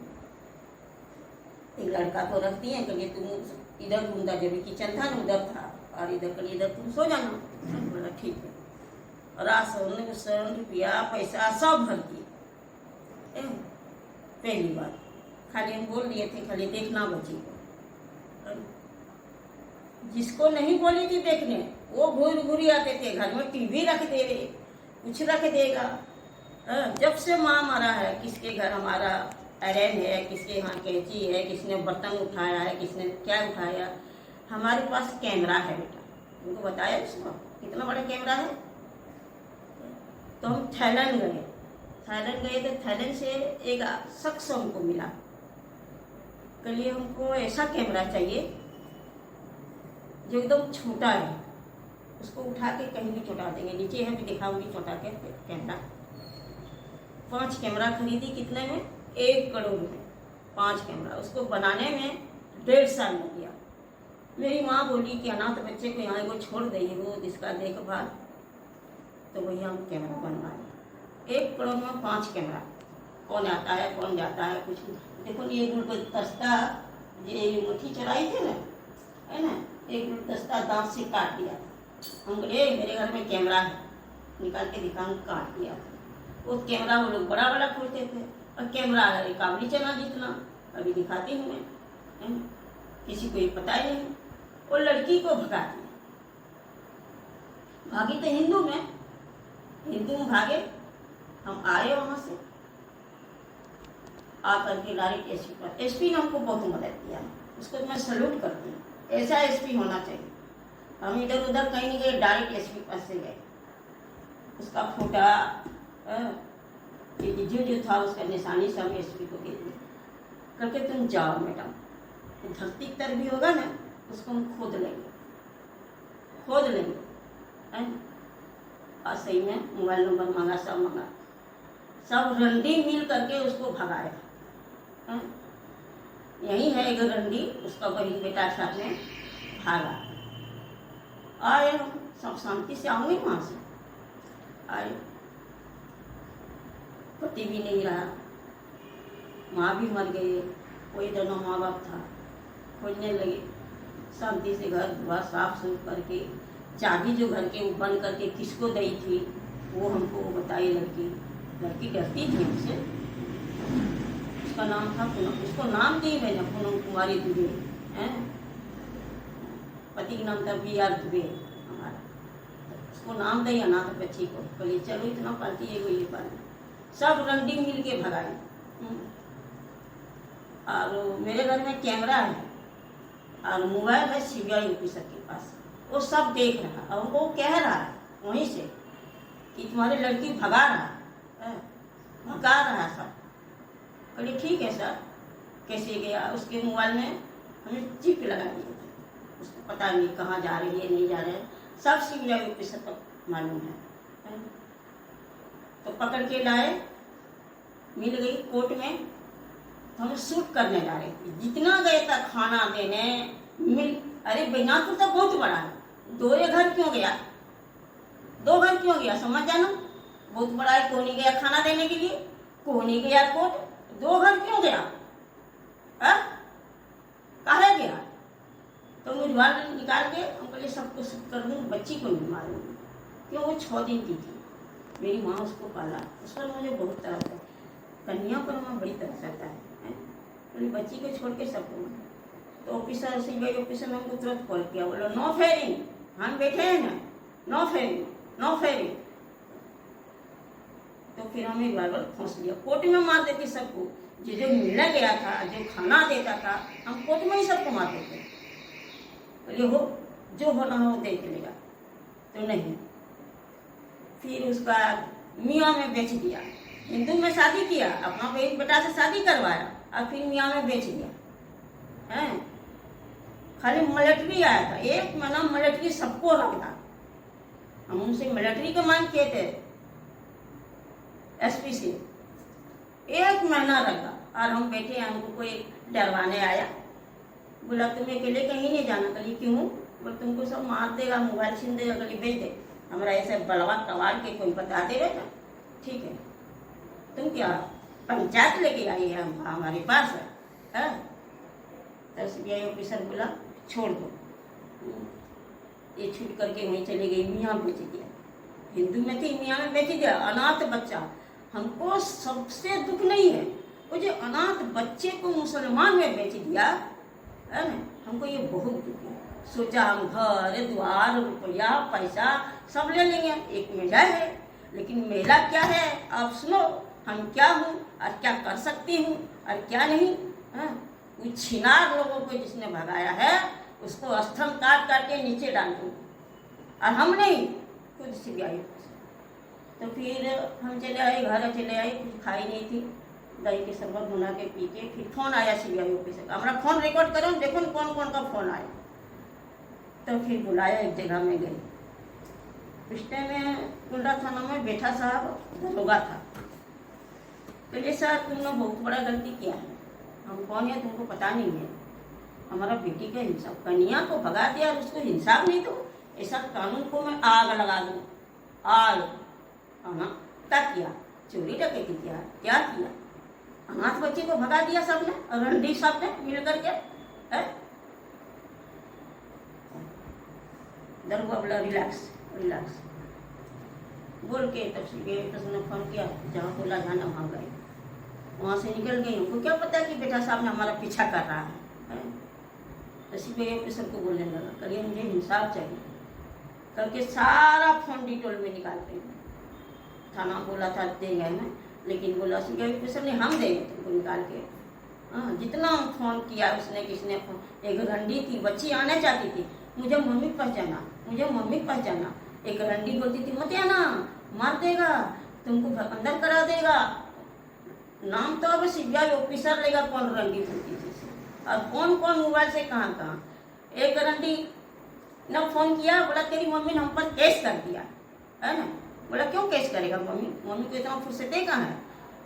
एक लड़का को रख दिए, क्योंकि तुम इधर घूमता, जब किचन था ना उधर था, और इधर तुम सो जाना। बोला ठीक है। राशन रुपया पैसा सब भर दिए। पहली बार खाली हम बोल दिए थे, खाली देखना बच्ची को। जिसको नहीं बोली थी देखने, वो घूरी आते थे। घर में टीवी रख दे, कुछ रख देगा। जब से माँ मरा है, किसके घर हमारा आयरन है, किसके यहाँ कैंची है, किसने बर्तन उठाया है, किसने क्या उठाया। हमारे पास कैमरा है बेटा, उनको बताया उसको कितना बड़ा कैमरा है। तो हम थाईलैंड गए तो थाईलैंड से एक शख्स हमको मिला, कहिए हमको ऐसा कैमरा चाहिए जो एकदम छोटा है, उसको उठा के कहीं भी चौटा देंगे। नीचे है भी दिखाऊंगी चौटा के कैमरा। 5 कैमरा खरीदी, कितने में? 1 करोड़ में 5 कैमरा। उसको बनाने में 1.5 साल लग गया। मेरी माँ बोली कि अनाथ बच्चे को यहाँ को छोड़ देंगे, वो जिसका देखभाल। तो वही हम कैमरा बनवाए। 1 करोड़ में 5 कैमरा। कौन आता है कौन जाता है कुछ। देखो ये गुलदस्ता, ये मुट्ठी चढ़ाई थी ना, है ना, एक गुलदस्ता दांत से काट दिया। हम बोले मेरे घर में कैमरा है, निकाल के दिखाऊं, काट दिया। वो कैमरा वो लोग बड़ा बड़ा खोलते थे, और कैमरा है काबली चना जितना। अभी दिखाती हूँ मैं, किसी को ये पता ही नहीं। वो लड़की को भगा दिया। भागी तो हिंदू में भागे। हम आए वहां से, आकर के डायरेक्ट एसपी पर, एसपी ने हमको बहुत मदद किया, उसको तो मैं सैल्यूट करती हूँ। ऐसा एसपी होना चाहिए। हम इधर उधर कहीं नहीं गए, डायरेक्ट एसपी पास से गए। उसका फोटा जो था उसका निशानी से हम एसपी को दे दिया, करके तुम जाओ मैडम, धरती तर भी होगा ना उसको हम खोद लेंगे है। और सही में मोबाइल नंबर मांगा, सब मांगा, सब रंडी मिल करके उसको भगाया है। यही है एक रंडी, उसका बहन बेटा साथ में भागा। आए हम सब शांति से, आऊंगे वहां से आए। पति भी नहीं रहा, माँ भी मर गई, कोई दोनों माँ बाप था। खोजने लगे, शांति से घर दुआ साफ सुफ करके, चाबी जो घर के वो बंद करके किसको दी थी वो हमको बताई। लड़की डरती थी हमसे। उसका नाम था पूनम, उसको नाम दी मैंने, पूनम कुमारी दुबे है। पति का नाम था BR दुबे हमारा। उसको नाम दिया ना तो बच्ची को, बोली चलो इतना पालती है ये पाल। सब रंडी मिल के भगाई। और मेरे घर में कैमरा है और मोबाइल है CBI ऑफिसर के पास, वो सब देख रहा और वो कह रहा है वहीं से कि तुम्हारी लड़की भगा रहा है, भगा रहा है सब। बोले ठीक है सर। कैसे गया, उसके मोबाइल में हमें चिप लगा दिए थे, उसको पता नहीं कहाँ जा रही है नहीं जा रहे, सब CBI ऑफिसर तक मालूम है। तो पकड़ के लाए, मिल गई कोर्ट में। तो हम शूट करने जा रहे थे, जितना गए था खाना देने मिल। अरे बैनाथपुर तो बहुत बड़ा है, 2 घर क्यों गया, 2 घर क्यों गया, समझ जाना। बहुत बड़ा है, कौन नहीं गया खाना देने के लिए, कौन नहीं गया कोर्ट, 2 घर क्यों गया, कहा गया। तो मुझे निकाल के हम बोले सबको शूट कर दूँ, बच्ची को नहीं मारूंगी, क्यों वो 6 दिन की थी। मेरी माँ उसको पाला, उस पर मुझे बहुत तरस है, कन्या पर मैं बड़ी तरस आता है। बोली बच्ची को छोड़ के सबको। तो ऑफिसर CBI ऑफिसर ने हमको तुरंत कॉल किया, बोला नो फेयरिंग, हम बैठे हैं ना, नो फेयरिंग नो फेयरिंग। तो फिर हमें बार फंस लिया, कोर्ट में मार देते सबको। जो मिलने गया था, जो खाना देता था, हम कोर्ट में ही सबको मार देते। बोले हो जो होना हो देख लेगा, तो नहीं। फिर उसका मियाँ में बेच दिया, हिंदू में शादी किया, अपना बहन बेटा से शादी करवाया और फिर मियाँ में बेच दिया है। खाली मिलिट्री आया था, 1 महीना मिलिट्री सबको रखा। हम उनसे मिलिट्री के मांग किए थे SP से, 1 महीना रखा। और हम बैठे हैं, हमको कोई डरवाने आया, बोला तुम्हें अकेले कहीं नहीं जाना। कली क्यों, बोले तुमको सब मार देगा, मोबाइल छीन देगा, कली भेज दे। हमारा ऐसे बलवा कवाड़ के कोई बता देगा ना, ठीक है। तुम क्या पंचायत लेके आई है हमारे पास है। तो CBI ऑफिसर बोला छोड़ दो। ये छूट करके वहीं चले गई, मियाँ बेच दिया। हिंदू में थी, मियाँ में बेच दिया, अनाथ बच्चा। हमको सबसे दुख नहीं है, वो जो अनाथ बच्चे को मुसलमान में बेच दिया है ना, हमको ये बहुत दुख है। सोचा हम घर द्वार रुपया पैसा सब ले लेंगे, एक मेला है। लेकिन मेला क्या है आप सुनो, हम क्या हूँ और क्या कर सकती हूँ और क्या नहीं। वो छिनार लोगों को जिसने भगाया है उसको स्थल काट के नीचे डाल दूँ, और हम नहीं, खुद CBI। तो फिर हम चले आए, घर चले आए, कुछ खाई नहीं थी, दही के शरबत बना के पी के। फिर फोन आया CBI ऑफिसर का, हमारा फोन रिकॉर्ड करो, देखो कौन कौन का फोन आया। तो फिर बुलाया, एक जगह में गई। उस टाइम में कुंडा थाना में बेटा साहब दरोगा था। बोले सर तुमने बहुत बड़ा गलती किया है, हम कौन है तुमको पता नहीं है, हमारा बेटी का हिसाब, कन्या को भगा दिया और उसको हिसाब नहीं दो, ऐसा कानून को मैं आग लगा दूँ। आग क्या किया, चोरी डकैती किया, क्या किया, अनाथ बच्चे को भगा दिया सबने, रंडी सब ने मिल करके है। दरोगा बोला रिलैक्स रिलैक्स बोल के, तब CBI ने फोन किया, जहाँ बोला जाना वहाँ गए, वहाँ से निकल गई। हमको क्या पता कि बेटा साहब ने हमारा पीछा कर रहा है। तो सीबीआई ऑफिसर को बोलने लगा, करिए मुझे इंसाफ चाहिए करके सारा फोन डिटेल में निकालते हैं। थाना बोला था देंगे हमें, लेकिन बोला सीबीआई ऑफिसर ने हम देंगे तुमको निकाल के। हाँ, जितना फोन किया उसने, किसने फोन, एक रंडी थी बच्ची आना चाहती थी, मुझे मम्मी पहचाना, मुझे मम्मी पहचाना। एक रंडी बोलती थी मत आना, मार देगा तुमको, अंदर करा देगा। नाम तो अब सीबीआई ऑफिसर लेगा कौन रंडी बोलती थी, और कौन कौन मोबाइल से कहाँ कहाँ। एक रंडी ने फोन किया, बोला तेरी मम्मी ने हम पर केस कर दिया है ना। बोला क्यों केस करेगा, मम्मी मम्मी को इतना फुर्सते कहाँ है।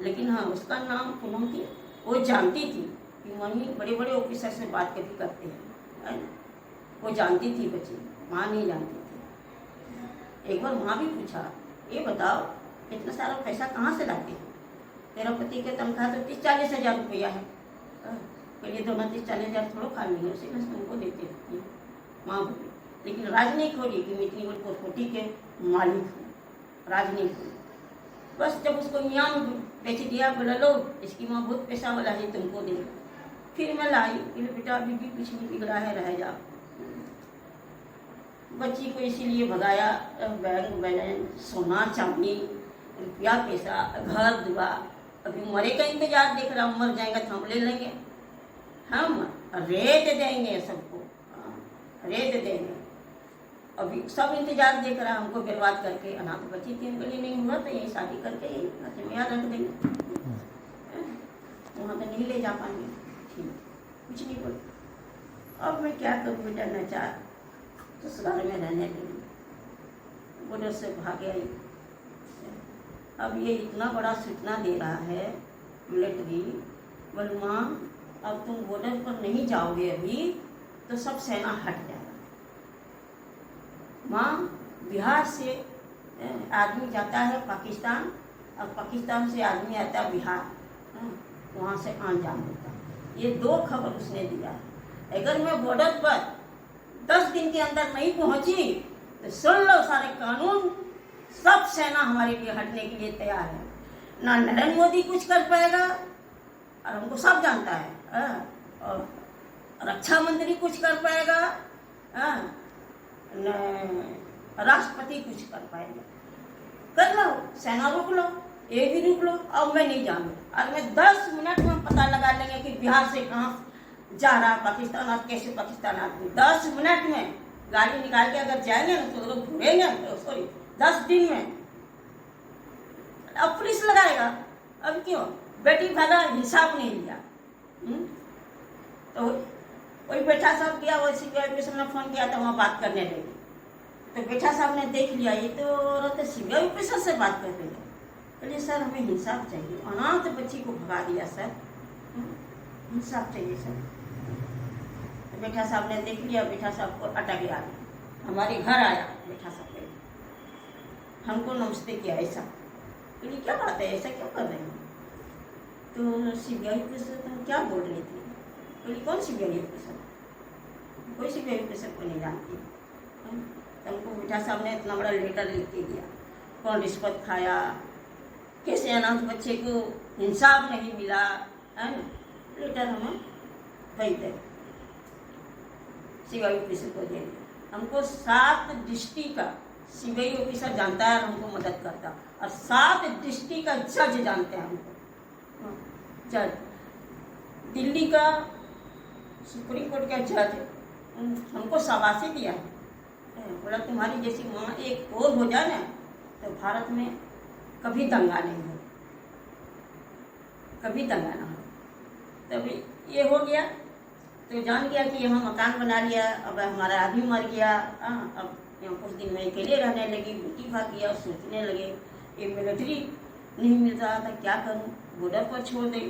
लेकिन हाँ, उसका नाम पूनम थी, वो जानती थी कि मम्मी बड़े बड़े ऑफिसर से बात कभी करते हैं, है ना। वो जानती थी बच्ची, माँ नहीं जानती थी। एक बार माँ भी पूछा, ये बताओ इतना सारा पैसा कहाँ से लाती है, तेरा पति का तनख्वाह तो 30-40 हज़ार रुपया है, पहले दोनों 30-40 हज़ार थोड़ा खा लिए, उसी में तुमको देते थी। माँ बोली, लेकिन राज नहीं खोली कि मैं इतनी बड़ी प्रॉपर्टी के मालिक हूँ, राज नहीं खोली। बस जब उसको मियाँ में बेच दिया, बोला लो इसकी माँ बहुत पैसा वाला है, तुमको दे। फिर मैं लाई, फिर बेटा अभी भी कुछ नहीं बिगड़ा है, रह जा। बच्ची को इसीलिए भगाया, बैंक बैलेंस, सोना चांदी, रुपया पैसा, घर दुआर। अभी मरे का इंतजार देख रहा, मर जाएगा तो हम ले लेंगे, हम रेत देंगे सबको, रेत देंगे। अभी सब इंतजार देख रहा, हमको बर्बाद करके। अनाथ बच्ची थी, उनके लिए नहीं हुआ तो यही शादी करके यही में रख देंगे, वहाँ तो नहीं ले जा पाएंगे। ठीक, कुछ नहीं बोल। अब मैं क्या करूँ बेटा, न चाह ससुराल में रहने लगी, बॉर्डर से भागे आई। अब ये इतना बड़ा सूचना दे रहा है मिलिट्री, बोल माँ अब तुम बॉर्डर पर नहीं जाओगे अभी तो सब सेना हट जाएगा। माँ, बिहार से आदमी जाता है पाकिस्तान, और पाकिस्तान से आदमी आता है बिहार, वहाँ से आन जान होता है। ये 2 खबर उसने दिया है। अगर मैं बॉर्डर पर 10 दिन के अंदर नहीं पहुंची तो सुन लो सारे कानून, सब सेना हमारे लिए हटने के लिए तैयार है। ना नरेंद्र मोदी कुछ कर पाएगा, और हमको सब जानता है, और रक्षा मंत्री कुछ कर पाएगा, न राष्ट्रपति कुछ कर पाएगा। कर लो, सेना रोक लो, ये भी रोक लो। अब मैं नहीं जानू, और मैं 10 मिनट में पता लगा लेंगे कि बिहार से कहाँ जा रहा पाकिस्तान, और कैसे पाकिस्तान आदमी। 10 मिनट में गाड़ी निकाल के अगर जाएंगे ना तो लोग घूरेंगे, सॉरी 10 दिन में। अब पुलिस लगाएगा, अब क्यों बेटी भला हिसाब नहीं लिया। तो वही बेटा साहब गया, वो सीबीआई ऑफिसर ने फोन किया था, वहाँ बात करने लगी। तो बेटा साहब ने देख लिया, ये तो औरत सीबीआई ऑफिसर से बात कर रही है। बोले सर हमें इंसाफ चाहिए, अनाथ बच्ची को भगा दिया सर, इंसाफ चाहिए सर। तो बेटा साहब ने देख लिया, बेटा साहब को अटक गया, हमारे घर आया बेटा साहब ने, हमको नमस्ते किया। ऐसा बोली क्या बात है, ऐसा क्यों कर रहे हैं। तो सीबीआई ऑफिसर तुम क्या बोल रही थी। बोली कौन सीबीआई ऑफिसर, कोई सीबीआई ऑफिसर को नहीं जानती। तुमको बेटा साहब ने इतना बड़ा लेटर लिख के दिया, कौन रिश्वत खाया, कैसे अनाथ बच्चे को इंसाफ नहीं मिला, है ना। लेटर हमें वही दे सीबीआई ऑफिसर को दे दिया। हमको 7 डिस्ट्रिक्ट का सीबीआई ऑफिसर जानता है और हमको मदद करता, और 7 डिस्ट्रिक्ट का जज जानते हैं हमको। जज दिल्ली का सुप्रीम कोर्ट का जज हमको शाबाशी दिया है, बोला तुम्हारी जैसी माँ एक और हो जाए ना तो भारत में कभी दंगा नहीं हो, कभी दंगा ना हो। तभी ये हो गया, तो जान गया कि यहाँ मकान बना लिया, अब हमारा आदमी मर गया। अब यहाँ कुछ दिन में अकेले रहने लगी, बेटी भाग गया, सोचने लगे ये मिलिट्री नहीं मिल रहा था, क्या करूँ, बॉर्डर पर छोड़ दी।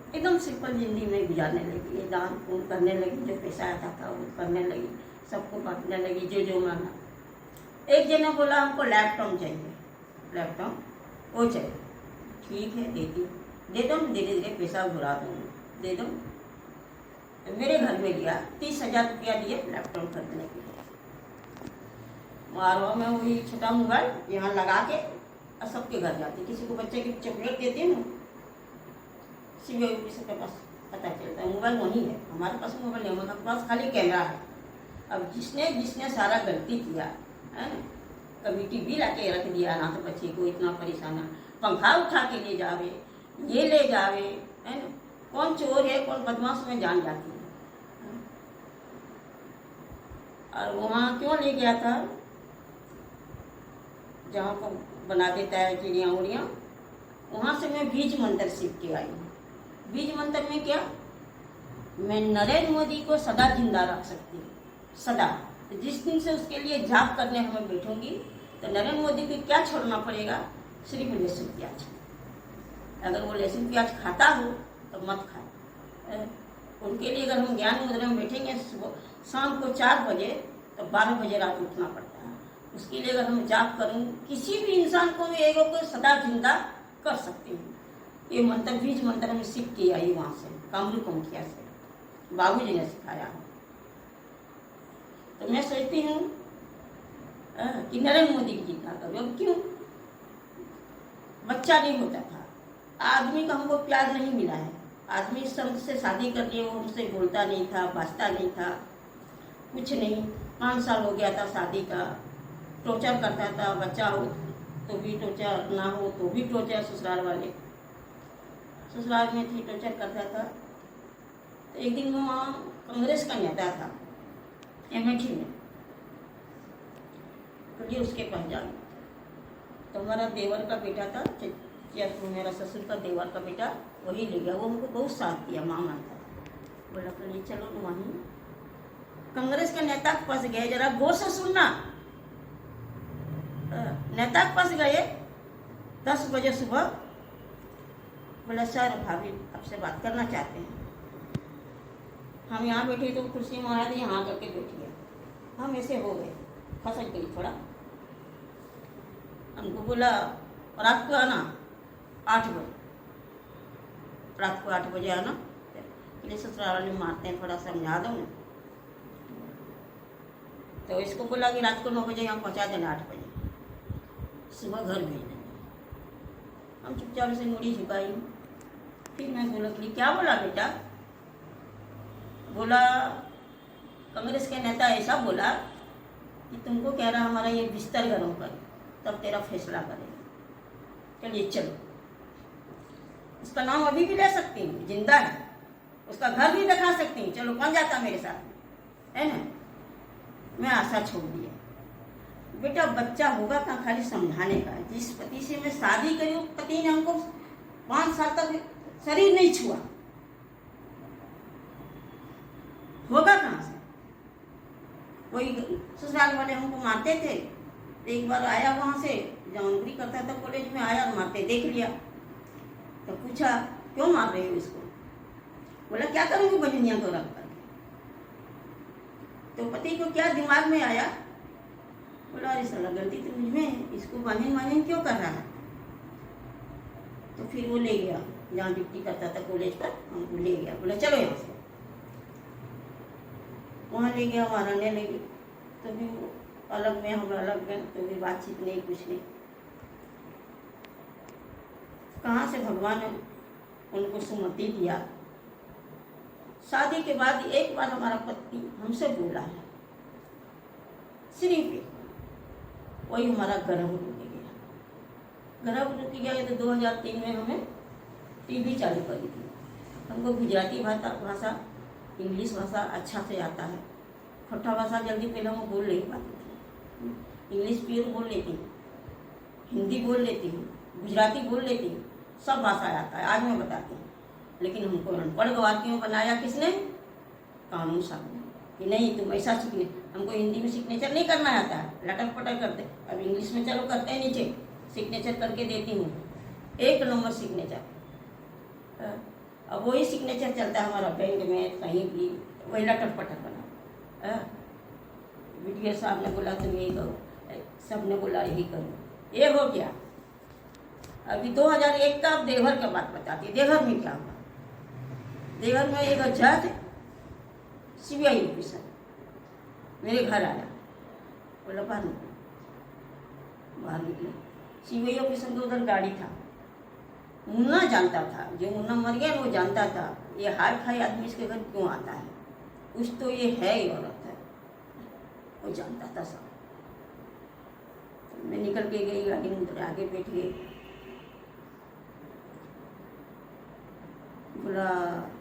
एकदम सिंपल जिंदगी में गुजारने लगी, ये दान पुण्य करने लगी, जो पैसा आता था वो करने लगी, सबको बांटने लगी, जो मांगा। एक जने बोला हमको लैपटॉप चाहिए, लैपटॉप वो चाहिए, ठीक है दे दो, धीरे धीरे पैसा घुरा दूँगी, दे दो। तो मेरे घर में लिया 30,000 रुपया दिए लैपटॉप खरीदने के लिए। मारवा में वही छोटा मोबाइल यहाँ लगा के और सबके घर जाती, किसी को बच्चे की चॉकलेट देती है ना सीबीआई ऑफिसर के पास पता चलता है। मोबाइल वहीं है, हमारे पास मोबाइल नहीं, हमारे पास खाली कैमरा है। अब जिसने जिसने सारा गलती किया है ना, कभी टीवी ला के रख दिया ना तो बच्चे को इतना परेशान, पंखा उठा के ले जावे, ये ले जावे, है ना, कौन चोर है कौन बदमाश में जान जाती है। और वहाँ क्यों ले गया था, जहाँ को बना देता है चिड़िया उड़िया, वहाँ से मैं बीज मंत्र सीख के आई हूँ। बीज मंत्र में क्या, मैं नरेंद्र मोदी को सदा जिंदा रख सकती हूँ, सदा। तो जिस दिन से उसके लिए जाप करने हमें बैठूंगी तो नरेंद्र मोदी को क्या छोड़ना पड़ेगा, सिर्फ लहसुन प्याज। अगर वो लहसुन प्याज खाता हो तो मत खाए। उनके लिए अगर हम ज्ञान मुद्रा में बैठेंगे शाम को 4 बजे तो 12 बजे रात उठना पड़ता है। उसके लिए अगर हम जाप करूँ, किसी भी इंसान को मैं एगो को सदा जिंदा कर सकती हूँ। ये मंत्र बीज मंत्र में सीख के आई वहाँ से, कामरू कंखिया से, बाबूजी ने सिखाया। तो मैं सोचती हूँ कि नरेंद्र मोदी की जितना करूँ। अब क्यों, बच्चा नहीं होता था, आदमी का हमको प्यार नहीं मिला है। आदमी संत से शादी कर लिए, वो हमसे बोलता नहीं था, बाजता नहीं था, कुछ नहीं। 5 साल हो गया था शादी का, टॉर्चर करता था, बच्चा हो तो भी टॉर्चर, ना हो तो भी टॉर्चर। ससुराल वाले, ससुराल में थी, टॉर्चर करता था। तो एक दिन वहाँ कांग्रेस का नेता था अमेठी में, तो ये उसके पास जाना। तो हमारा देवर का बेटा था, मेरा ससुर का देवर का बेटा, वही ले गया। वो हमको बहुत साथ दिया, माँ मानता था। बोला तो ले चलो वहीं कांग्रेस के नेता के पास गए, जरा गौर से सुनना। नेता के पास गए 10 बजे सुबह। बोला सर भाभी आपसे बात करना चाहते हैं। हम यहाँ बैठे तो कुर्सी में आया, यहाँ करके बैठिए। हम ऐसे हो गए, फंस गई थोड़ा। हमको बोला रात को आना 8 बजे, रात को 8 बजे आना। इसलिए ससुराल वाले मारते हैं, थोड़ा समझा दो ना। तो इसको बोला कि रात को 9 बजे यहाँ पहुँचा देना, 8 बजे सुबह घर भेज देंगे। हम चुपचाप से मुड़ी झुकाई। फिर मैं बोला कि क्या बोला बेटा? बोला कांग्रेस के नेता ऐसा बोला कि तुमको कह रहा हमारा ये बिस्तर गर्म कर, तब तेरा फैसला करेगा। चलिए चलो, उसका नाम अभी भी ले सकती हूँ, जिंदा है, उसका घर भी दिखा सकती हूँ। चलो कौन जाता मेरे साथ, है ना। मैं आशा छोड़ दिया। बेटा बच्चा होगा कहाँ, खाली समझाने का। जिस पति से मैं शादी करी, पति ने हमको 5 साल तक शरीर नहीं छुआ, होगा कहाँ से। कोई ससुराल वाले हमको मारते थे। एक बार आया वहां से, जब नौकरी करता था कॉलेज में, आया मारते देख लिया। तो पूछा क्यों मार रहे हो इसको? बोला क्या करूंगी बजनिया को रख कर। तो पति को क्या दिमाग में आया, बोला अरे साला गलती तो मुझ में है, इसको बांधन क्यों कर रहा है। तो फिर वो ले गया, जहाँ ड्यूटी करता था कॉलेज पर, हमको ले गया। बोला चलो यहाँ से। वहाँ ले गया, वहाँ रहने लगी। तो भी वो अलग में, हम अलग में, तो भी बातचीत नहीं, कुछ नहीं। कहाँ से भगवान ने उनको सुमति दिया। शादी के बाद एक बार हमारा पति हमसे बोला है, सिर्फ वही हमारा गर्भ रुक गया। गर्भ रुक गया तो 2003 में हमें टीवी चालू करी थी। हमको गुजराती भाषा, इंग्लिश भाषा अच्छा से आता है। खट्टा भाषा जल्दी पहले हम बोल नहीं पाती थी। इंग्लिश प्योर बोल लेती हूँ, हिंदी बोल लेती हूँ, गुजराती बोल लेती हूँ, सब भाषा आता है। आज मैं बताती हूँ। लेकिन हमको अनपढ़ गवार क्यों बनाया, किसने? कानून साहब ने, कि नहीं तुम ऐसा सीखने। हमको हिंदी में सिग्नेचर नहीं करना आता है, लटक पटक करते। अब इंग्लिश में चलो करते हैं, नीचे सिग्नेचर करके देती हूँ, 1 नंबर सिग्नेचर। अब वही सिग्नेचर चलता है हमारा बैंक में, कहीं भी वही लटक पटक बना। बीडीओ साहब ने बोला तुम यही करो, सब ने बोला यही करो, ये हो गया। अभी 2001 का, अब देवघर का बात बताती है। देवघर में क्या हुआ, देवघर में एक जज सीबीआई ऑफिसर मेरे घर आया। बोला बाहर निकले। बाहर निकले, सीबीआई ऑफिसर को उधर गाड़ी था, मुन्ना जानता था, जो मुन्ना मर गया ना वो जानता था ये हाय फाई आदमी इसके घर क्यों आता है, कुछ तो ये है ही औरत है, वो जानता था सब। तो मैं निकल के गई, गाड़ी में उधर आगे बैठ गई। बोला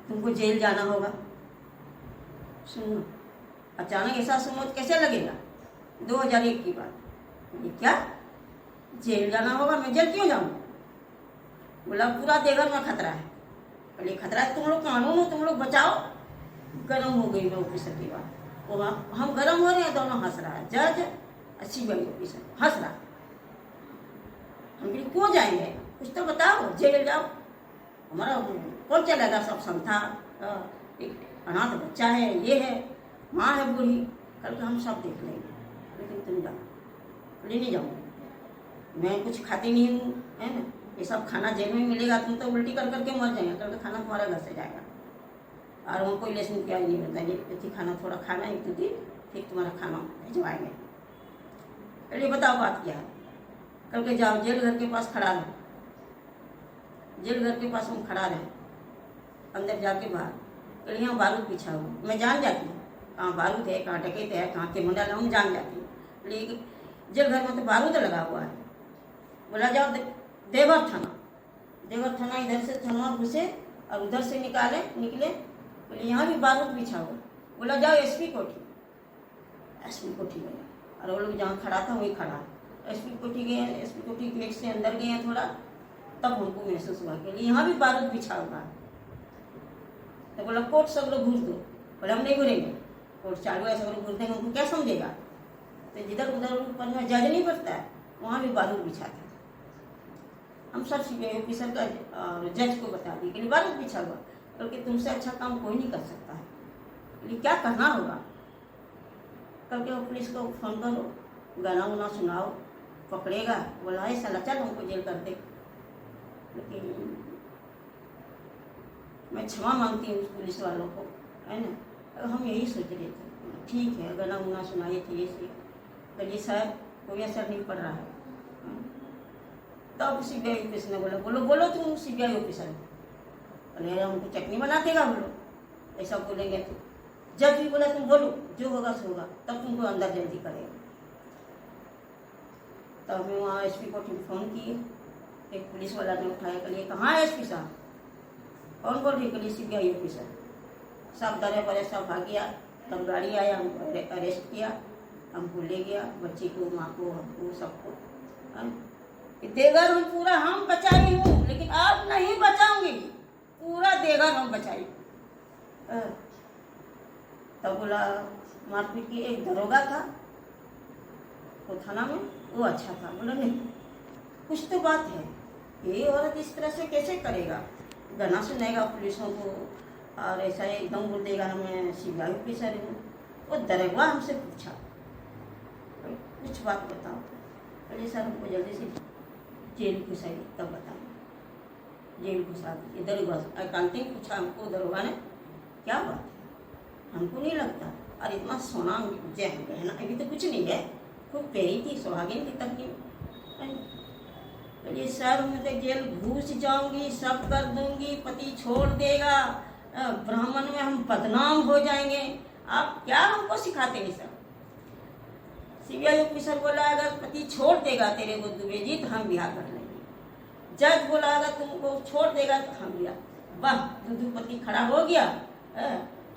तुमको जेल जाना होगा। सुनो, अचानक ऐसा सुनो कैसे लगेगा? 2001 की बात। ये क्या जेल जाना होगा? मैं जेल क्यों जाऊँ? बोला पूरा देवर में खतरा है। बोले खतरा है, तुम लोग कानून हो, तुम लोग बचाओ। गर्म हो गई मैं ऑफिसर की बात। वो हम गर्म हो रहे हैं, दोनों हंस रहा है, जज अच्छी बड़ी ऑफिसर हंस रहा। हम भी क्यों जाएंगे, कुछ तो बताओ, जेल जाओ, हमारा कौन चलेगा? सब संथा, एक अनाथ बच्चा है, ये है, माँ है बूढ़ी, कल के हम सब देख लेंगे, लेकिन तुम जाओ। बोले नहीं जाऊँगी, मैं कुछ खाती नहीं हूँ, है ना, ये सब खाना जेल में मिलेगा, तुम तो उल्टी कर करके मर जाएंगे, कल का खाना तुम्हारा घर से जाएगा। और हमको लेसन क्या नहीं मिलता, ये खाना थोड़ा खाना एक 2 दिन, फिर तुम्हारा खाना भिजवाएंगे। अरे बताओ बात क्या है? कल के जाओ, जेल घर के पास खड़ा रहो। जेल घर के पास हम खड़ा रहे, अंदर जाके बाहर, कल यहाँ बारूद बिछा हुआ, मैं जान जाती हूँ कहाँ बारूद है, कहाँ डकैत है, कहाँ के मंडल है, हम जान जाती हूँ। लेकिन जेल घर में तो बारूद लगा हुआ है। बोला जाओ देवर थाना। देवर थाना इधर से थाना घुसे और उधर से निकले, बोले यहाँ भी बारूद बिछा हुआ। बोला जाओ एसपी कोठी। एसपी कोठी गए और वो लोग जहाँ खड़ा था वहीं खड़ा। एसपी कोठी गए, एसपी कोठी गेट से अंदर गए थोड़ा, तब हमको महसूस हुआ कि यहाँ भी बारूद बिछा हुआ है। तो बोला कोर्ट सब लोग घूर दो। बोले हम नहीं घूरेंगे, कोर्ट चालू है, सब लोग घूर देंगे, हमको क्या समझेगा? तो जिधर उधर ऊपर में जज नहीं पड़ता है, वहाँ भी बारूद बिछा था। हम सब सीबीआई ऑफिसर का और जज को बता दी कि बारूद बिछा हुआ, बल्कि तुमसे अच्छा काम कोई नहीं कर सकता है, लेकिन क्या करना होगा? कल के पुलिस को फोन करो, गाना उना सुनाओ, पकड़ेगा। बोला है साला चल हमको जेल कर दे। लेकिन मैं क्षमा मांगती हूँ उस पुलिस वालों को, है ना। हम यही सोच रहे थे, ठीक है गाना उना सुनाइए थे से, कहिए सर कोई असर नहीं पड़ रहा है। तब सीबीआई ऑफिसर ने बोला बोलो बोलो तुम सीबीआई ऑफिसर। बोले हमको चटनी बना देगा बोलो, ऐसा बोलेंगे तो। जज भी बोला तुम बोलो, जो होगा सो होगा, तब तुमको अंदर जल्दी करेगा। तब मैं वहाँ एसपी को फोन किए, एक पुलिस वाला ने उठाया, कहिए कहाँ है एसपी साहब? कौन बोल रही? कहिए सीबीआई ऑफिसर। सब डरे परे सब भाग गया। तब गाड़ी आया, हमको अरेस्ट किया, हमको ले गया, बच्ची को, माँ को, हमको, सबको। देगर हम पूरा हम बचाई हूँ, लेकिन आप नहीं बचाऊंगी, पूरा देगर हम बचाई। तब बोला मारपीट की एक दरोगा था वो थाना में, वो अच्छा था। बोला नहीं कुछ तो बात है, ये औरत इस तरह से कैसे करेगा, गाना सुनेगा पुलिसों को और ऐसा एकदम बोल देगा हमें सीबीआई ऑफिसर हूँ। वो दरोगा हमसे पूछा कुछ बात बताओ। अरे सर हमको जल्दी से जेल घुसाइए, तब बताएं। जेल घुसा दी, इधर अकाउंटिंग पूछा हमको दरोगा ने, क्या बात है, हमको नहीं लगता, और इतना सोना गहना अभी तो कुछ नहीं है, खूब प्यारी थी, सुहागिन थी तब की। बोलिए सर मैं तो जेल घुस जाऊंगी, सब कर दूंगी, पति छोड़ देगा, ब्राह्मण में हम बदनाम हो जाएंगे, आप क्या हमको सिखाते हैं सर? सीबीआई ऑफिसर बोला अगर पति छोड़ देगा तेरे को दुबे जी तो हम ब्याह कर लेंगे। जज बोला अगर तुमको छोड़ देगा तो हम ब्याह। वाह, दूधू पति खड़ा हो गया,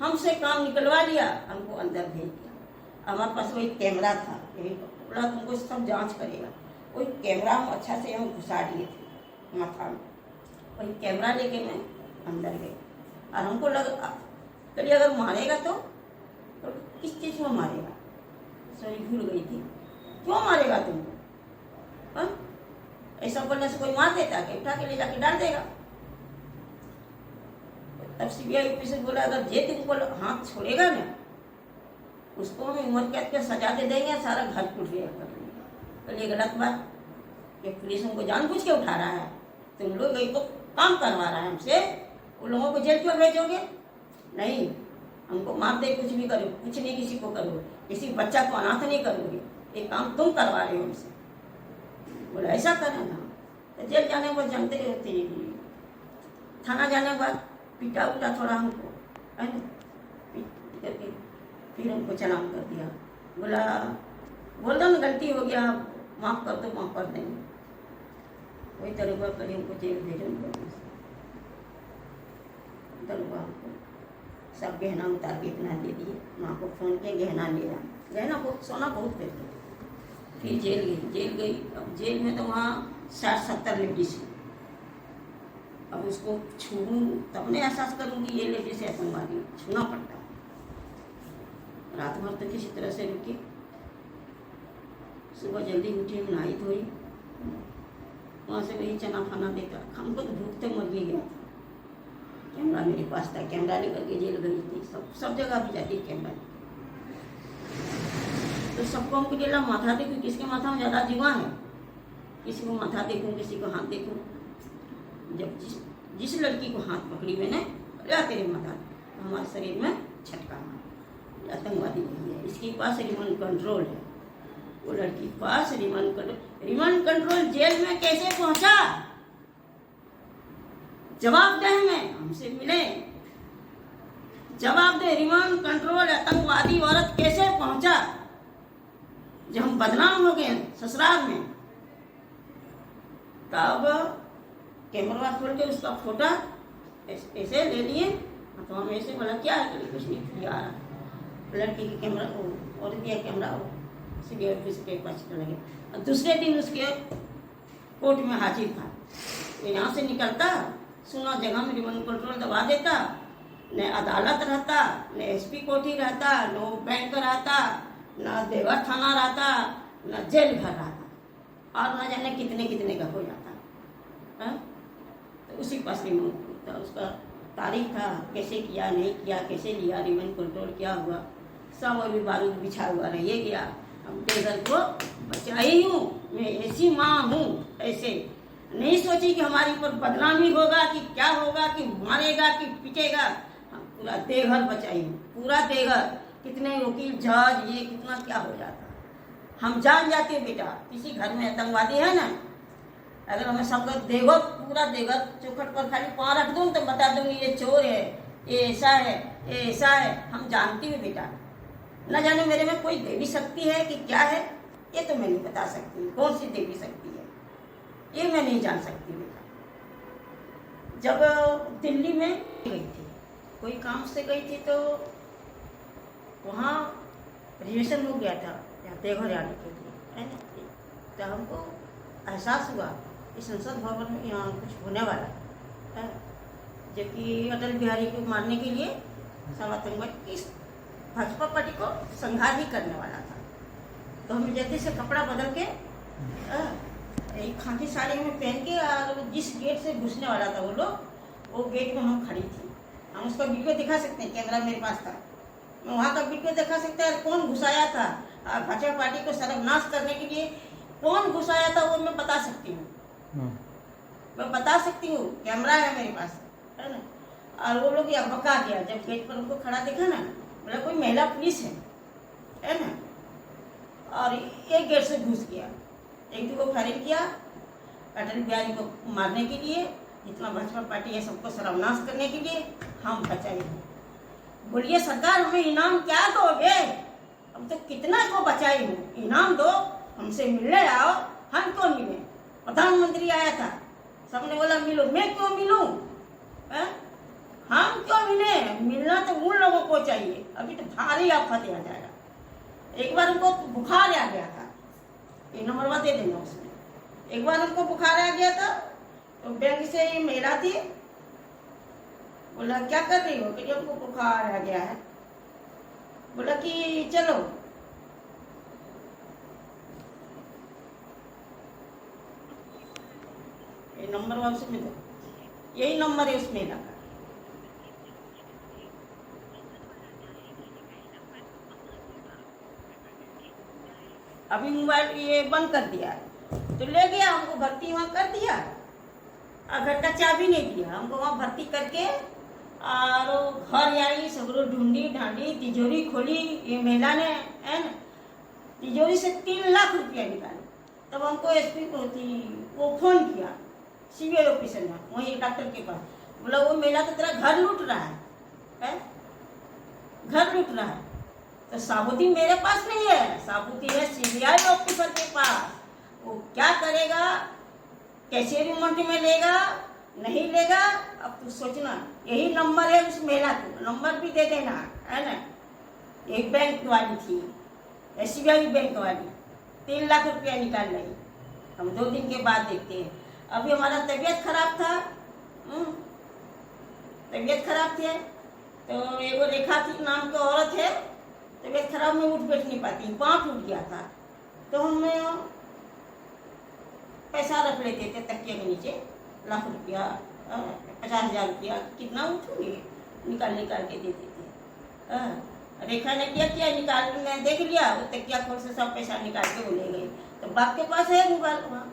हमसे काम निकलवा लिया, हमको अंदर भेज दिया। हमारे पास वही कैमरा था, यही बोला तुमको सब जांच करेगा। वही कैमरा हम अच्छा से हम घुसा दिए थे माथा में, वही कैमरा लेके मैं अंदर गई। और हमको लगा कभी अगर मारेगा तो किस चीज़ में मारेगा, सही भूल गई थी, क्यों मारेगा तुमको? ऐसा बोलने से कोई मार देता कि उठा के ले जाके डाल देगा। तब सीबीआई ऑफिसर बोला अगर जे तुमको हाथ छोड़ेगा ना उसको हम उम्र कैद के सजा दे देंगे, सारा घर टूट गया कर देंगे। तो ये गलत बात, ये पुलिस हमको जानबूझ के उठा रहा है, तुम लोग एक तो काम करवा रहा है हमसे, उन लोगों को जेल क्यों भेजोगे? नहीं, हमको मार दे कुछ भी करो, कुछ नहीं किसी को करो, किसी बच्चा को अनाथ नहीं करोगे, ये काम तुम करवा रहे हो हमसे। बोला ऐसा करना ना, तो जेल जाने को जानते होते थाना जाने के बाद पिटा उटा थोड़ा हमको, है ना, पीट करके फिर हमको चालान कर दिया। बोल दो ना गलती हो गया, माफ़ कर दो, माफ़ कर देंगे। वही दरोगा करे हमको जेल भेजो। दरोगा हमको सब गहना उतार के इतना दे दिए, माँ को फ़ोन किया गहना ले जा, गहना बहुत सोना बहुत देते। फिर जेल गई। अब जेल में तो वहाँ 60-70 लेडीज हैं। अब उसको छूऊँ तब नहीं एहसास करूँगी ये लेडीज आतंकवादी, छूना पड़ता है। रात भर तो किसी तरह से रुकी, सुबह जल्दी उठी, नहाई धोई, वहाँ से वही चना खाना देता। हमको तो भूख तो मर ही गया था। कैमरा मेरे पास था, कैमरा लेकर के जेल गई थी, सब जगह भी जाती कैमरा। तो सबको हमको बोला माथा देखूँ, किसके माथा में ज़्यादा जुआ है, किसी को माथा देखूँ, किसी को हाथ देखूँ। जब जिस लड़की को हाथ पकड़ी मैंने, या तेरे माथा, तो हमारे शरीर में छटका मारा। आतंकवादी नहीं है, इसके पास रिमोट कंट्रोल है। वो लड़की के पास रिमोट कंट्रोल जेल में कैसे पहुंचा? जवाब दे, हमें हमसे मिले, जवाब दे। रिमोट कंट्रोल आतंकवादी औरत कैसे पहुंचा? जब हम बदनाम हो गए ससुराल में, तब कैमरा खोल के उसका फोटो ऐसे ले लिए, तो हम ऐसे बोला क्या है, कुछ नहीं किया। लड़की के कैमरा को और दिया, कैमरा के पास चला गया। और दूसरे दिन उसके कोर्ट में हाजिर था। तो यहाँ से निकलता, सुना जगह में रिमोट कंट्रोल दबा देता, न अदालत रहता, न एसपी कोर्ट ही रहता, न बैंक रहता, न देवर थाना रहता, न जेल घर रहता, और न जाने कितने कितने का हो जाता है। तो उसी पास रिमोट था, उसका तारीख था, कैसे किया नहीं किया, कैसे लिया रिमोट कंट्रोल, क्या हुआ, सब अभी बारूद बिछा हुआ रह गया। हम बेघर को बचाई हूँ, मैं ऐसी माँ हूँ, ऐसे नहीं सोची कि हमारी ऊपर बदनामी होगा, कि क्या होगा, कि मारेगा, कि पिटेगा। हम पूरा देघर बचाई हूँ, पूरा देघर। कितने वकील जज ये कितना क्या हो जाता। हम जान जाते हैं बेटा, किसी घर में आतंकवादी है ना, अगर हमें सबको देखो, पूरा देघर चौखट पर खाली पाँव रख दूँ तो बता दूंगी ये चोर है, ये ऐसा है, ये ऐसा है। हम जानती हूँ बेटा, न जाने मेरे में कोई देवी शक्ति है कि क्या है, ये तो मैं नहीं बता सकती। कौन सी देवी शक्ति है ये मैं नहीं जान सकती बेटा। जब दिल्ली में गई थी, कोई काम से गई थी, तो वहाँ रिजर्वेशन हो गया था देवघर आने के लिए, है ना। तो हमको एहसास हुआ कि संसद भवन में यहाँ कुछ होने वाला है, जबकि अटल बिहारी को मारने के लिए सब आतंकवादी इस भाजपा पार्टी को संहार ही करने वाला था। तो हम जल्दी से कपड़ा बदल के एक खाकी साड़ी में पहन के, और जिस गेट से घुसने वाला था वो लोग, वो गेट में हम खड़ी थी। हम उसका वीडियो दिखा सकते हैं, कैमरा मेरे पास था, मैं वहाँ का वीडियो दिखा सकते हैं। कौन घुसाया था भाजपा पार्टी को सर्वनाश करने के लिए, कौन घुसाया था वो मैं बता सकती हूँ, मैं बता सकती हूँ, कैमरा है मेरे पास, है ना। और वो लोग अबका गया जब गेट पर उनको खड़ा देखा ना, बोला कोई महिला पुलिस है ना, और एक गेट से घुस गया, एक दो फायरिंग किया अटल बिहारी को मारने के लिए, जितना भाजपा पार्टी है सबको सर्वनाश करने के लिए। हम बचाए। बोलिए सरकार हमें इनाम क्या दोगे? अब तो कितना को बचाई हूँ, इनाम दो, हमसे मिलने आओ। हम क्यों मिले? प्रधानमंत्री आया था, सबने बोला मिलो, मैं क्यों मिलूं? हम क्यों मिले? मिलना तो उन लोगों को चाहिए। अभी तो भारी आफत आ जाएगा। एक बार उनको बुखार आ गया था, ये नंबर दे देना उसमें। एक बार उनको बुखार आ गया था, तो बैंक से ये महिला थी, बोला क्या कर रही हो? कि हमको बुखार आ गया है। बोला कि चलो, ये नंबर उसमें दो, यही नंबर है उस महिला का। अभी मोबाइल ये बंद कर दिया, तो ले गया हमको भर्ती वहाँ कर दिया, और घर का चाबी नहीं दिया हमको, वहाँ भर्ती करके और घर आई, सगरो ढूंढी ढांडी, तिजोरी खोली ये महिला ने, है ना। तिजोरी से 3 लाख रुपया निकाले। तब हमको एसपी को वो फोन किया, सीबीआई ऑफिसर में, वहीं डॉक्टर के पास, बोला वो मेला तो तेरा घर लूट रहा है? घर लूट रहा है। तो साबूती मेरे पास नहीं है, साबूती है सीबीआई ऑफिसर के पास। वो क्या करेगा, कैसे रिमांड में लेगा नहीं लेगा, अब तू सोचना। यही नंबर है उस मेला को, नंबर भी दे देना, है ना। एक बैंक वाली थी, एसबीआई बैंक वाली, 3 लाख रुपया निकाल रही। हम 2 दिन के बाद देखते हैं। अभी हमारा तबीयत खराब था, तबीयत खराब थी, तो एगो रेखा थी नाम की औरत है, तबीयत खराब में उठ बैठ नहीं पाती, पाँव टूट गया था। तो हम पैसा रख लेते थे तकिए के नीचे, 1 लाख रुपया 50,000 रुपया, कितना उठूंगे, निकाल के दे देते। रेखा ने क्या निकाल, मैं देख लिया, वो तकिया खोल से सब पैसा निकाल के वो ले गई। तो बाप के पास है मोबाइल, वहाँ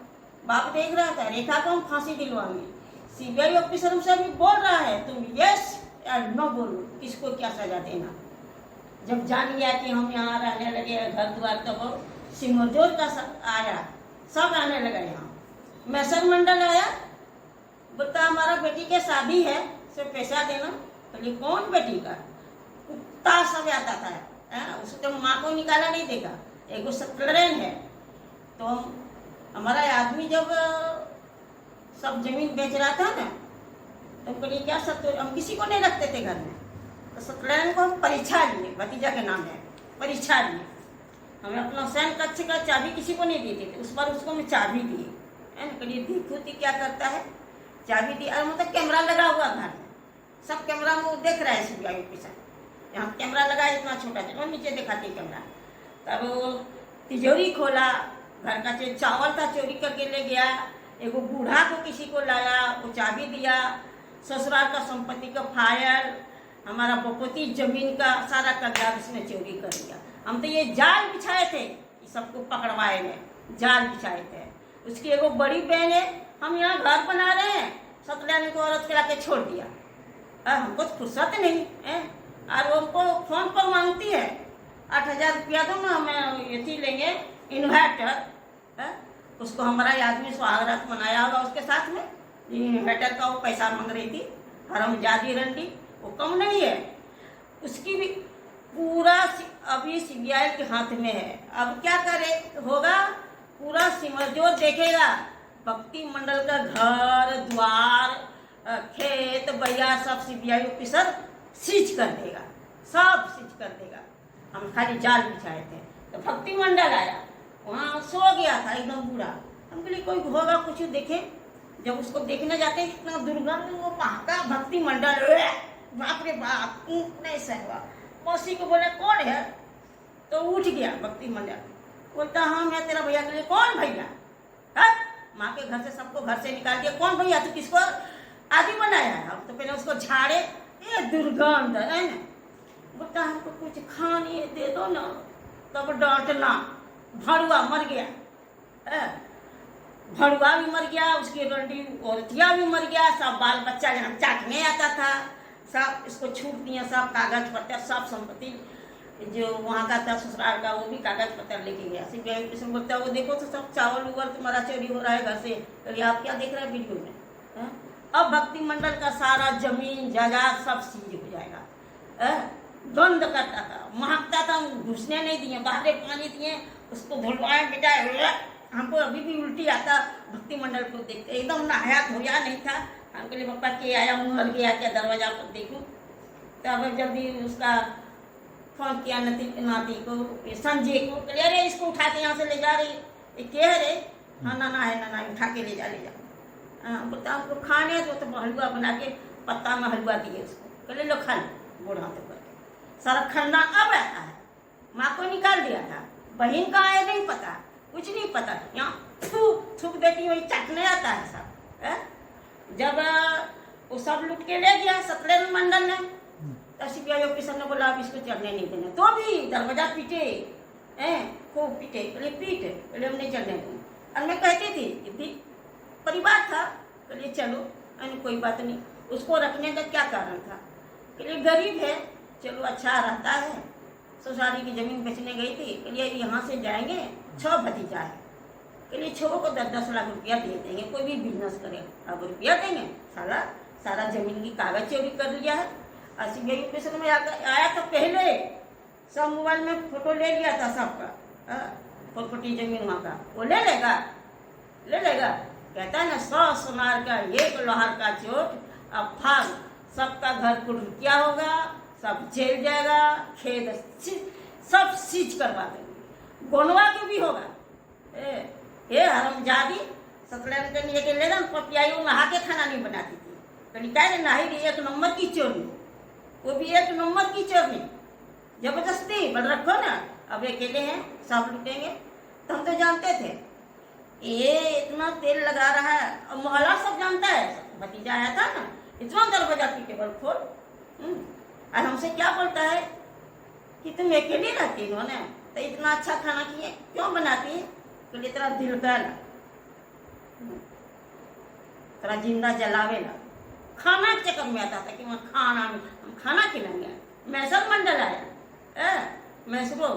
बाप देख रहा था। रेखा को हम फांसी दिलवाएंगे। सीबीआई ऑफिसर हमसे भी बोल रहा है, तुम यस या नो बोलो, किसको क्या सजा देना। जब जान गया कि हम यहाँ रहने लगे घर द्वार, तो वो सिमरजोर का आया, सब आने लगा यहाँ। मैसर मंडल आया, बोलता हमारा बेटी के शादी है, से पैसा देना। बोली कौन बेटी का? कुत्ता सब आता था, उसको तो माँ को निकाला नहीं देगा, एगो सटलरेन है। तो हमारा आदमी जब सब जमीन बेच रहा था ना, तो बोलिए क्या सत्तर, हम किसी को नहीं रखते थे घर में, तो सत्यनारायण को हम परीक्षा लिए, भतीजा के नाम है, परीक्षा लिए। हमें अपना सैन कक्ष का चाबी किसी को नहीं देते थे, उस पर उसको मैं चाबी दी, है ना। कहिए देखो थी क्या करता है, चाबी दी। और मतलब कैमरा लगा हुआ घर में, सब कैमरा में वो देख रहा है सीबीआई ऑफिसर, यहाँ कैमरा लगा है इतना छोटा सा, नीचे दिखाते कैमरा। तब वो तिजोरी खोला, घर का चावल था चोरी करके ले गया, एगो बूढ़ा को किसी को लाया, वो चाबी दिया। ससुराल का संपत्ति का फाइल, हमारा बपोती जमीन का सारा कब्जा उसने चोरी कर लिया। हम तो ये जाल बिछाए थे, ये सबको पकड़वाए गए, जाल बिछाए थे। उसकी एगो बड़ी बहन है, हम यहाँ घर बना रहे हैं, सत्यनारायण को औरत के लाके छोड़ दिया। हमको तो फुर्सत नहीं है, और वो हमको फोन पर मांगती है 8,000 रुपया दो ना, हमें ये लेंगे इन्वर्टर। उसको हमारा आदमी स्वागत मनाया होगा उसके साथ में, इन्वर्टर का वो पैसा मांग रही थी, हरमजादी रंडी, वो कम नहीं है। उसकी भी पूरा अभी सीबीआई के हाथ में है। अब क्या करे होगा, पूरा सिमरजोर देखेगा, भक्ति मंडल का घर द्वार खेत बैया सब सीबीआई ऑफिसर सीज कर देगा, सब सीज कर देगा। हम खाली जाल बिछाए थे, तो भक्ति मंडल आया, वहाँ सो गया था एकदम बुरा। हम बोले कोई होगा कुछ देखे। जब उसको देखने जाते हैं इतना दुर्गंध, वो महका भक्ति मंडल, बाप रे बाप, नहीं सहवा। मौसी को बोले कौन है, तो उठ गया भक्ति मंडल, बोलता हाँ मैं तेरा भैया के लिए। कौन भैया? माँ के घर से सबको घर से निकाल दिया, कौन भैया? तू किसको आदि बनाया है? अब तो पहले उसको झाड़े, ये दुर्गंध है ना। बोलता हमको कुछ खाने दे दो ना, तब डांटना। भड़ुआ मर गया, भड़ुआ भी मर गया, उसकी रंडी औरतिया भी मर गया, सब बाल बच्चा जहाँ चाटने आता था सब इसको छूट दिया, सब कागज पत्तर सब संपत्ति जो वहाँ का था ससुराल का, वो भी कागज पत्तर लेके गया। सीबीआई ऑफिसर बोलता है वो देखो तो सब चावल उवल तुम्हारा चोरी हो रहा है घर से। तो आप क्या देख रहे हैं वीडियो में? अब भक्ति मंडल का सारा जमीन जायदाद सब सीज हो जाएगा। गंद करता था, महकता था, घुसने नहीं दिए, बाहर पानी दिए, उसको धुलवाए बेटा। हमको अभी भी उल्टी आता भक्ति मंडल को देखते, एकदम नहाया धोया नहीं था। हम कहले पापा के आया, मर गया क्या, दरवाजा पर देखूं। तब जल्दी उसका फोन किया नाती को, संजय को, कहले अरे इसको उठा के यहाँ से ले जा रही, क्या है रे? हाँ ना है ना, उठा के ले जा। बोलता हमको खाने तो हलवा बना के पत्ता में हलवा दिए उसको, कहले लो खा लो। बूढ़ा तो करके सारा खानदान अब आता है। माँ को निकाल दिया था, बहन का आया नहीं पता, कुछ नहीं पता। यहाँ थूक देती वही चटने आता है सब। जब वो सब लुट के ले गया सत्यनारायण मंडल ने, तो सीबीआई ऑफिसर ने बोला अब इसको चढ़ने नहीं देना, तो भी दरवाजा पीटे, खूब पीटे, पहले पहले हम नहीं चढ़ने दूँ। और मैं कहती थी परिवार था, कहलिए चलो कोई बात नहीं। उसको रखने का क्या कारण था? कहलिए गरीब है, चलो अच्छा रहता है। ससुराली की जमीन बेचने गई थी, कहलिए यहाँ से जाएंगे, 6 भतीजा है, कहलिए 6 को 10-10 लाख रुपया दे देंगे, कोई भी बिजनेस करे। अब रुपया देंगे, साला सारा जमीन की कागज चोरी कर लिया है। और सीबीआई ऑपरेशन में आया था पहले, सब मोबाइल में फोटो ले लिया था सबका, प्रॉपर्टी जमीन वहाँ का। वो ले लेगा, ले लेगा। कहता है ना 100 सोनार का 1 लोहार का चोट, अब फाड़ सबका घर कुर्किया होगा, सब जेल जाएगा, खेत सब सीज करवा देंगे, गोनवा के भी होगा। ये हरमजादी सतलैन के लिए ले ना पपियाई नहा के खाना नहीं बनाती थी, कहीं क्या नहा ही 1 नंबर की चोरनी, वो भी 1 नंबर की चोरनी, जबरदस्ती बल रखो ना। अब अकेले हैं, सब लुटेंगे। तो हम तो जानते थे ये इतना तेल लगा रहा है, और मोहल्ला सब जानता है। भतीजा आया था ना, इतना दरवाजा पीटे बल खोल, और हमसे क्या बोलता है कि तुम अकेली रहती हो ना, तो इतना अच्छा खाना क्यों बनाती है, तो तेरा दिल का तेरा जिंदा जलावेला। खाना के चक्कर में आता था कि हम खाना खिलाएंगे। मैसर मंडल आया, मैसरो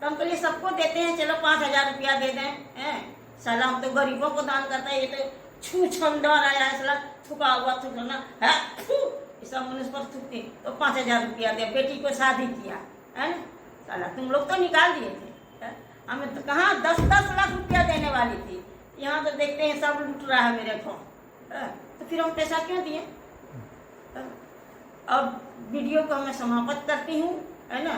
तो हम लिए सबको देते हैं, चलो 5000 रुपया दे दें। साला हम तो गरीबों को दान करता है, ये तो छू छंडर आया है, साला थुका हुआ थुकना है, सब मनुष्य पर थुकते। तो 5000 रुपया दे, बेटी को शादी किया है ना, साला तुम लोग तो निकाल दिए थे। हमें तो कहाँ 10-10 लाख रुपया देने वाली थी, यहाँ तो देखते हैं सब लूट रहा है मेरे को। तो फिर हम पैसा क्यों दिए। अब वीडियो को मैं समाप्त करती हूँ, है ना,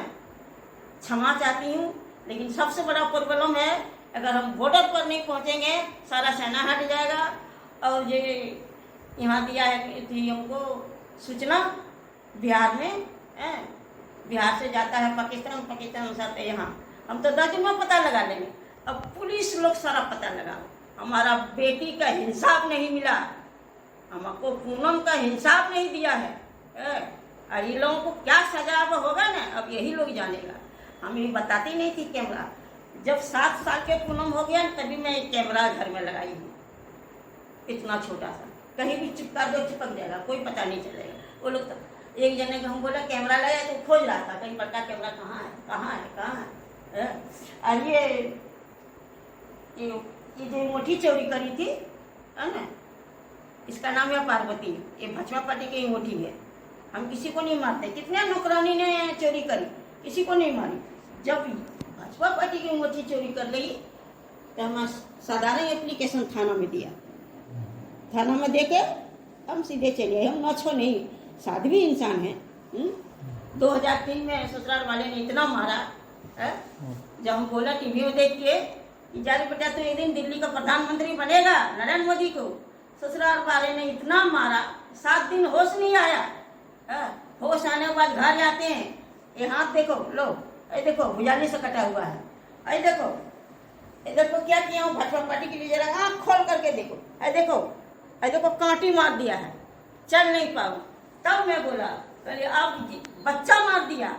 क्षमा चाहती हूँ। लेकिन सबसे बड़ा प्रॉब्लम है, अगर हम बॉर्डर पर नहीं पहुँचेंगे सारा सेना हट जाएगा। और ये यहाँ दिया है थी हमको सूचना, बिहार में बिहार से जाता है पाकिस्तान, पाकिस्तान से आते यहाँ, हम तो 10 दिन में पता लगा लेंगे। अब पुलिस लोग सारा पता लगा, हमारा बेटी का हिसाब नहीं मिला, हमको पूनम का हिसाब नहीं दिया है। और ये लोगों को क्या सजा अब होगा ना, अब यही लोग जानेगा। हम ये बताती नहीं थी कैमरा, जब 7 साल के पूनम हो गया तभी मैं कैमरा घर में लगाई हूँ, इतना छोटा सा, कहीं भी चिपका दो चिपक जाएगा, कोई पता नहीं चलेगा। वो लोग तो एक जने को हम बोला कैमरा लगाया तो खोज रहा था, कहीं बड़का कैमरा कहाँ है कहाँ है कहाँ है। और ये जो मोटी चोरी करी थी, है ना, इसका नाम है पार्वती, ये भाजपा पार्टी की मोटी है। हम किसी को नहीं मारते, कितने नौकरानी ने चोरी करी, किसी को नहीं मारी। जब भाजपा पार्टी की मोटी चोरी कर ली तो हम साधारण एप्लीकेशन थाना में दिया, थाना में देके हम सीधे चले। हम नछो नहीं, साध्वी इंसान है। 2003 में ससुराल वाले ने इतना मारा है, जब हम बोला टीवी में देख के कि जारी बेटा तो एक दिन दिल्ली का प्रधानमंत्री बनेगा, नरेंद्र मोदी को, ससुराल वाले ने इतना मारा, 7 दिन होश नहीं आया। होश आने के बाद घर जाते हैं, ये हाथ देखो, लो ये देखो भुजाली से कटा हुआ है, ये देखो क्या किया हूँ भाजपा पार्टी के लिए, जरा आँख खोल करके देखो, ये देखो कांटी मार दिया है, चल नहीं पाऊँ। तब मैं बोला अरे आप बच्चा मार दिया,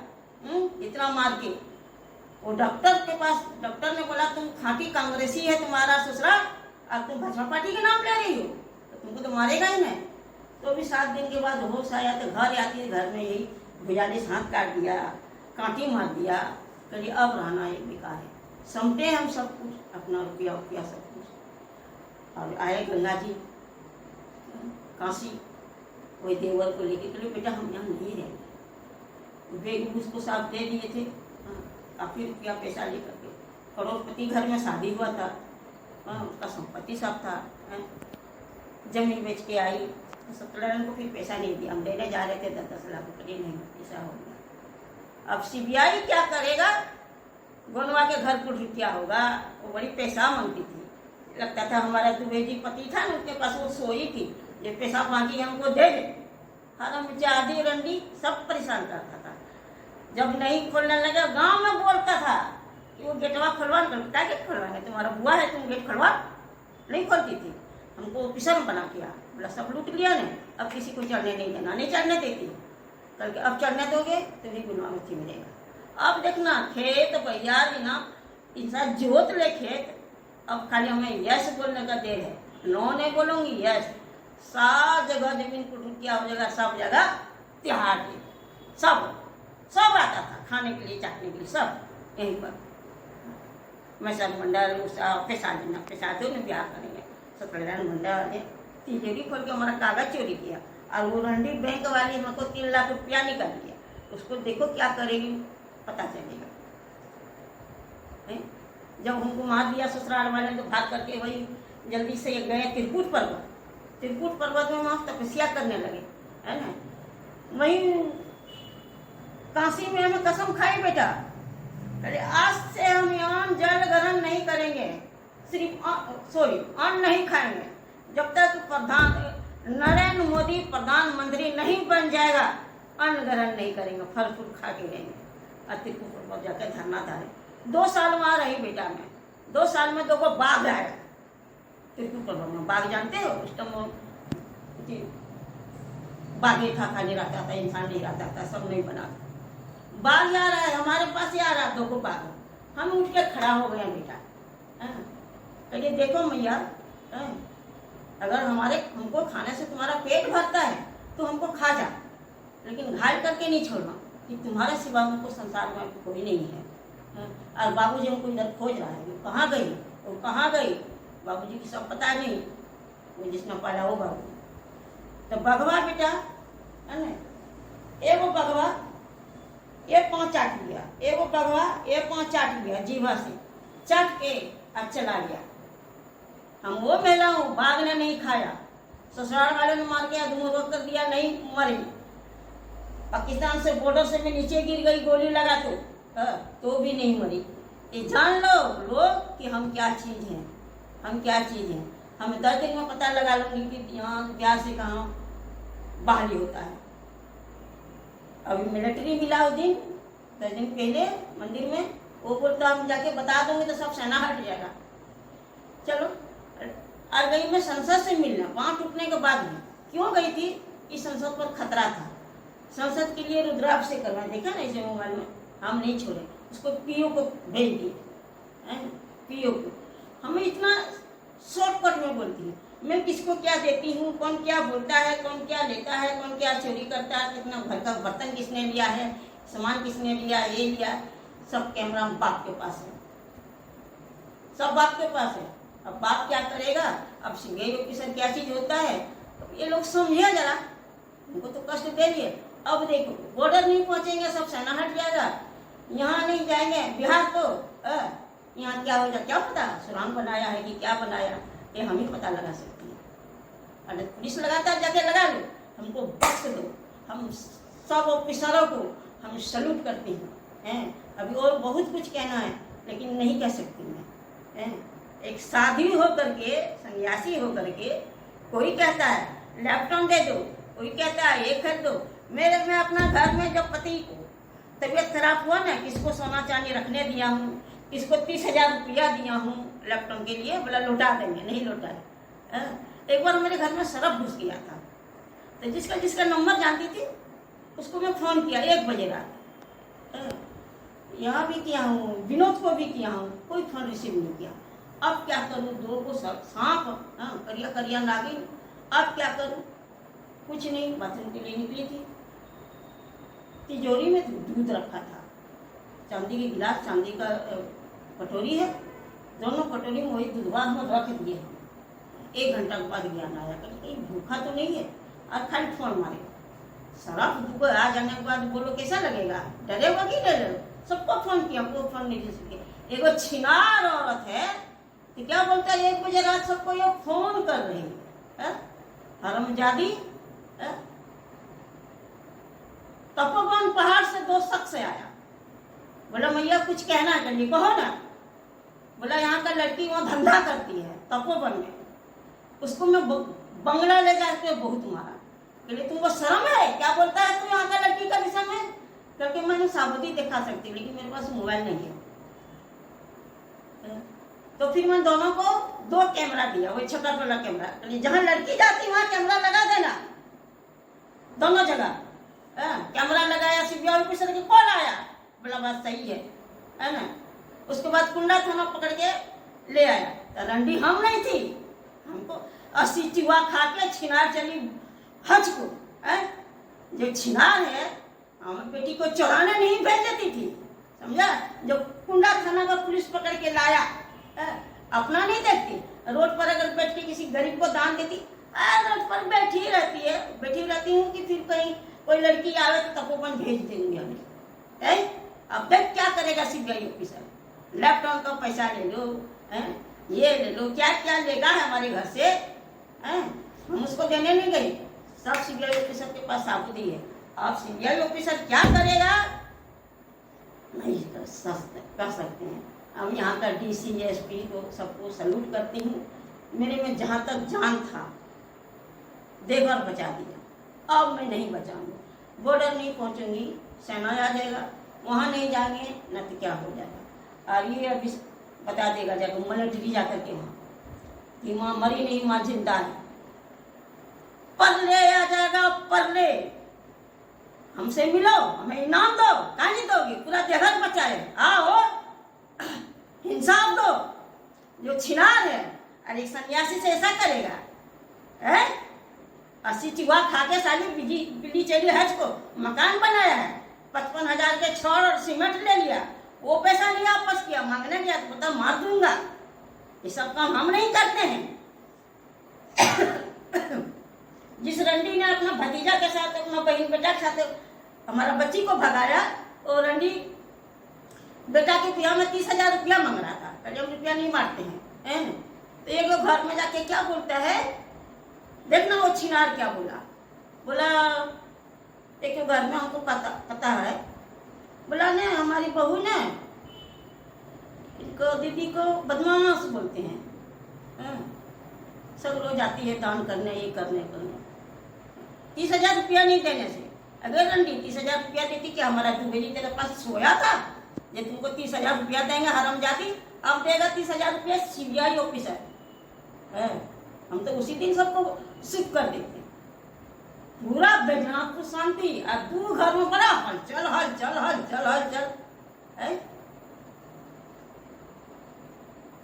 इतना मार के। वो डॉक्टर के पास, डॉक्टर ने बोला तुम खाटी कांग्रेसी है तुम्हारा ससुराल, अब तुम भाजपा पार्टी के नाम ले रही हो, तो तुमको तो मारेगा ही नहीं। तो भी 7 दिन के बाद होश आया तो घर आती है, घर में यही भुजाली से हाथ काट दिया, कांटी मार दिया। कहीं अब रहना एक बेकार है, समझे हम सब कुछ, अपना रुपया सब कुछ। और आए गंगा जी काशी, वही देवर को लेके चले, बेटा हम यहाँ नहीं रहेंगे। बेग उसको साथ दे दिए थे, काफी रुपया पैसा लेकर के, करोड़पति घर में शादी हुआ था, उसका संपत्ति सब था। जमीन बेच के आई, सतलैन को फिर पैसा नहीं दिया, हम लेने जा रहे थे 10-10 लाख रुपये, नहीं पैसा हो गया। अब सीबीआई क्या करेगा, गोनवा के घर को रुपया होगा, वो बड़ी पैसा मांगती थी। लगता था हमारा दुबे जी पति था ना, उनके पास वो सोई थी, ये पैसा मांगी हमको दे दे। हरमजादी रंडी सब परेशान करता था। जब नहीं खोलने लगे गांव में बोलता था कि वो गेटवा खोलवा, क्या गेट खोलवाएंगे, तुम्हारा बुआ है तुम गेट खोलवा, नहीं खोलती थी। हमको ऑफिसर बना किया, बोला सब लूट लिया ने, अब किसी को चढ़ने नहीं देना, नहीं चढ़ने देती। कल के अब चढ़ने दोगे तो भी गुनाह में मिलेगा। अब देखना खेत भैया जी ना, इंसान जोत ले खेत, अब खाली हमें यस बोलने का देर है, नो नहीं बोलूंगी, यस। सब जगह जमीन को रुकिया हो जाएगा, सब जगह त्योहार के सब आता था खाने के लिए, चाटने के लिए, सब यहीं पर। मैसर मंडल पैसा दो ने ब्याह करेंगे, सत्यनारायण मंडल ने तिजोरी खोल के हमारा कागज चोरी किया, और वो रंडी बैंक वाली हमको 3 लाख रुपया निकाल लिया। उसको देखो क्या करेगी, पता चलेगा। हैं? जब हमको मार दिया ससुराल वाले तो भाग करके वही जल्दी से गए त्रिकुट पर्वत। त्रिकुट पर्वत में वहाँ तपस्या करने लगे, है ना। वहीं काशी में हमें कसम खाई बेटा, अरे आज से हम यहाँ जल ग्रहण नहीं करेंगे, सिर्फ अन्न नहीं खाएंगे जब तक नरेंद्र मोदी प्रधानमंत्री नहीं बन जाएगा। अन्न ग्रहण नहीं करेंगे, फल फूल खा के रहेंगे। और त्रिकुट पर्वत जाकर धरना धारे 2 साल वहाँ रही बेटा मैं। 2 साल में 2 बाघ आया त्रिकुट पर्वत में। बाघ जानते हो, उस टाइम बाघे था, खाली रहता था, इंसान नहीं रहता था, सब नहीं बना। बाघ आ रहा है हमारे पास ही आ रहा, 2 बाघ। हम उठ के खड़ा हो गए बेटा। कहिए देखो मैया, अगर हमको खाने से तुम्हारा पेट भरता है तो हमको खा जा, लेकिन घायल करके नहीं छोड़ना कि तुम्हारे सिवा हमको संसार में कोई नहीं है। और बाबूजी हमको इधर खोज रहा है, वो कहाँ गई, वो कहाँ गई। बाबूजी की सब पता नहीं, वो जिसने पाला वो बाबू। तो बघवा बेटा, है ना, एगो बघवा ये 5 चाट लिया, एगो बघवा ये 5 चाट लिया, जीवा से चाट के और चला गया। हम वो महिला हूँ, बाघ ने नहीं खाया, ससुराल वाले ने मार के अधमोर कर दिया, नहीं मरी। पाकिस्तान से बॉर्डर से मैं नीचे गिर गई, गोली लगा तो भी नहीं मरी। ये जान लो लोग कि हम क्या चीज हैं, हम क्या चीज हैं। हम 10 दिन में पता लगा लूंगी कि यहाँ क्या से कहाँ बहाली होता है। अभी मिलिट्री मिला उस दिन 10 दिन पहले मंदिर में, वो बोलता हम जाके बता दूंगे तो सब सेना हट जाएगा। चलो, और गई मैं संसद से मिलने, वहां टूटने के बाद में क्यों गई थी, इस संसद पर खतरा था। संसद के लिए रुद्राभिषेक करवाए, देखा ना इसे मोबाइल में, हम नहीं छोड़े, उसको पीओ को भेज दिए, पीओ को। हमें इतना शॉर्टकट में बोलती है, मैं किसको क्या देती हूँ, कौन क्या बोलता है, कौन क्या लेता है, कौन क्या चोरी करता है, कितना घर का बर्तन किसने लिया है, सामान किसने लिया, ये लिया, सब कैमरा बाप के पास है, सब बाप के पास है। अब बाप क्या करेगा, अब सीबीआई ऑफिसर क्या चीज होता है, तो ये लोग समझिए जरा, उनको तो कष्ट दे दिए। अब देखो बॉर्डर नहीं पहुंचेंगे, सब सेना हट जाएगा, यहाँ नहीं जाएंगे बिहार, तो यहाँ क्या हो जाए क्या पता, सुरंग बनाया है कि क्या बनाया, ये हम ही पता लगा सकते हैं। अगर पुलिस लगाता है जाके लगा लो, हमको बख्श दो, हम सब ऑफिसरों को हम सल्यूट करते हैं। अभी और बहुत कुछ कहना है लेकिन नहीं कह सकती मैं। एक साधु होकर के, सन्यासी होकर के, कोई कहता है लैपटॉप दे दो, कोई कहता है ये खरीद दो। मैं अपना घर में जब पति को तबीयत खराब हुआ ना, किसको सोना चांदी रखने दिया हूँ, किसको 30,000 रुपया दिया हूँ लैपटॉप के लिए, बोला लौटा देंगे, नहीं लौटाए। एक बार मेरे घर में सरफ घुस गया था, तो जिसका नंबर जानती थी उसको मैं फोन किया 1 बजे रात। यहाँ भी किया हूँ, विनोद को भी किया हूँ, कोई फोन रिसीव नहीं किया। अब क्या करूँ, 2 को सांप करिया करिया नागिन, अब क्या करूँ, कुछ नहीं। बाथरूम के लिए निकली थी, तिजोरी में दूध रखा था, चांदी के गिलास, चांदी का कटोरी है, दोनों कटोरी में वही दूधवा में रख दिए। 1 घंटा के बाद ज्ञान आया, कहीं भूखा तो नहीं है, और खाली फोन मारे। सरफ आ जाने के बाद बोलो कैसा लगेगा, डरेगा कि डरे। सबको फोन किया, कोई फोन नहीं रिसीव किया। एगो छिनार औरत है कि क्या बोलता है, 1 बजे रात सबको ये फोन कर रही है, हरमजादी। तपोवन पहाड़ से 2 शख्स आया, बोला मैया कुछ कहना है, कहिए कहो ना। बोला यहाँ का लड़की वहाँ धंधा करती है तपोवन में, उसको मैं बंगला ले जाके बहुत मारा। बोले तुमको शर्म है, क्या बोलता है तू यहाँ का लड़की का विषय में, क्योंकि मैंने साबुती दिखा सकती लेकिन मेरे पास मोबाइल नहीं है। तो फिर मैं दोनों को 2 कैमरा दिया, वही छोटा वाला कैमरा, जहाँ लड़की जाती वहाँ कैमरा लगा देना, दोनों जगह कैमरा लगाया। सीबीआई ऑफिसर के कॉल आया, बोला बात सही है ना। उसके बाद कुंडा थाना पकड़ के ले आया, तो रंडी हम नहीं थी, हमको 80 चिवा खा के छिनार चली हज को। जो छिनार है हमारी बेटी को चौराने नहीं भेज देती थी, समझा। जो कुंडा थाना का पुलिस पकड़ के लाया, अपना नहीं देखती, रोड पर अगर बैठ के किसी गरीब को दान देती, रोड पर बैठी रहती हूँ कि फिर कहीं कोई लड़की आवे तो तपोवन भेज देंगे हमें। अब देख क्या करेगा सीबीआई ऑफिसर, लैपटॉप का पैसा ले लो, ये ले लो, क्या क्या लेगा हमारे घर से, हम उसको देने नहीं गए। सब सीबीआई ऑफिसर के पास साबुती है। अब सीबीआई ऑफिसर क्या करेगा नहीं कर सकते हैं। हम यहाँ का डीसी एसपी को सबको सैल्यूट करती हूँ। मेरे में जहाँ तक जान था देवर बचा दिया, अब मैं नहीं बचाऊंगा। बॉर्डर नहीं पहुँचूंगी, सेना आ जाएगा, वहाँ नहीं जाएंगे न तो क्या हो जाएगा। और ये अभी बता देगा जब मिलिट्री जाकर के वहाँ कि माँ मरी नहीं, माँ जिंदा है। परले आ जाएगा, परले हमसे मिलो, हमें इनाम दो, कहाँ नहीं दोगी, पूरा जगत बचाए, आओ इंसाफ दो। जो छिनार है अरे एक सन्यासी से ऐसा करेगा है? 80 चिवा खा के साली बिल्ली चली हज को मकान बनाया है, 55,000 के छड़ और सीमेंट ले लिया, वो पैसा नहीं वापस किया, मांगने गया तो बता मार दूंगा। ये सब काम हम नहीं करते हैं। जिस रंडी ने अपना भतीजा के साथ, अपना बहन बेटा के साथ हमारा बच्ची को भगाया, वो रंडी बेटा के पिया में 30,000 रुपया मांग रहा था। कल रुपया नहीं मारते हैं, तो एक घर में जाके क्या बोलता है, देखना वो छिनार क्या बोला एक घर में हमको पता है, बोला ने हमारी बहू ने इनको दीदी को बदमाश बोलते हैं, सब रोज आती है दान करने, ये करने 30,000 रुपया नहीं देने से। अगर रंडी 30,000 रुपया देती कि हमारा दुबेली तेरे पास सोया था, ये तुमको 30,000 रुपया देंगे हराम जाती, अब देगा 30,000 रुपया सीबीआई ऑफिसर है। हम तो उसी दिन सबको शिफ्ट कर देते, पूरा बैजनाथ को शांति, और तू घर में बड़ा हलचल है।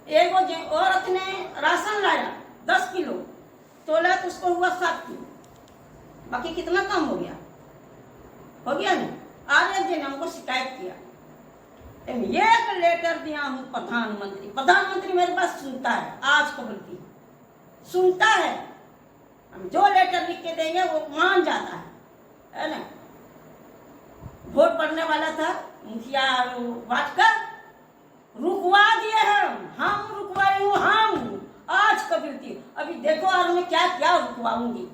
एक औरत ने राशन लाया 10 किलो, तोला तो उसको हुआ 7 किलो, बाकी कितना कम हो गया ना। आज एक दिन हमको शिकायत किया, एक लेटर दिया हूँ प्रधानमंत्री मेरे पास सुनता है, आज को बोलती सुनता है, हम जो लेटर लिख के देंगे वो मान जाता है ना। वोट पड़ने वाला था, मुखिया वाटकर रुकवा दिए हम रुकवाई हूँ, हम आज कबीलती। अभी देखो और मैं क्या क्या रुकवाऊंगी,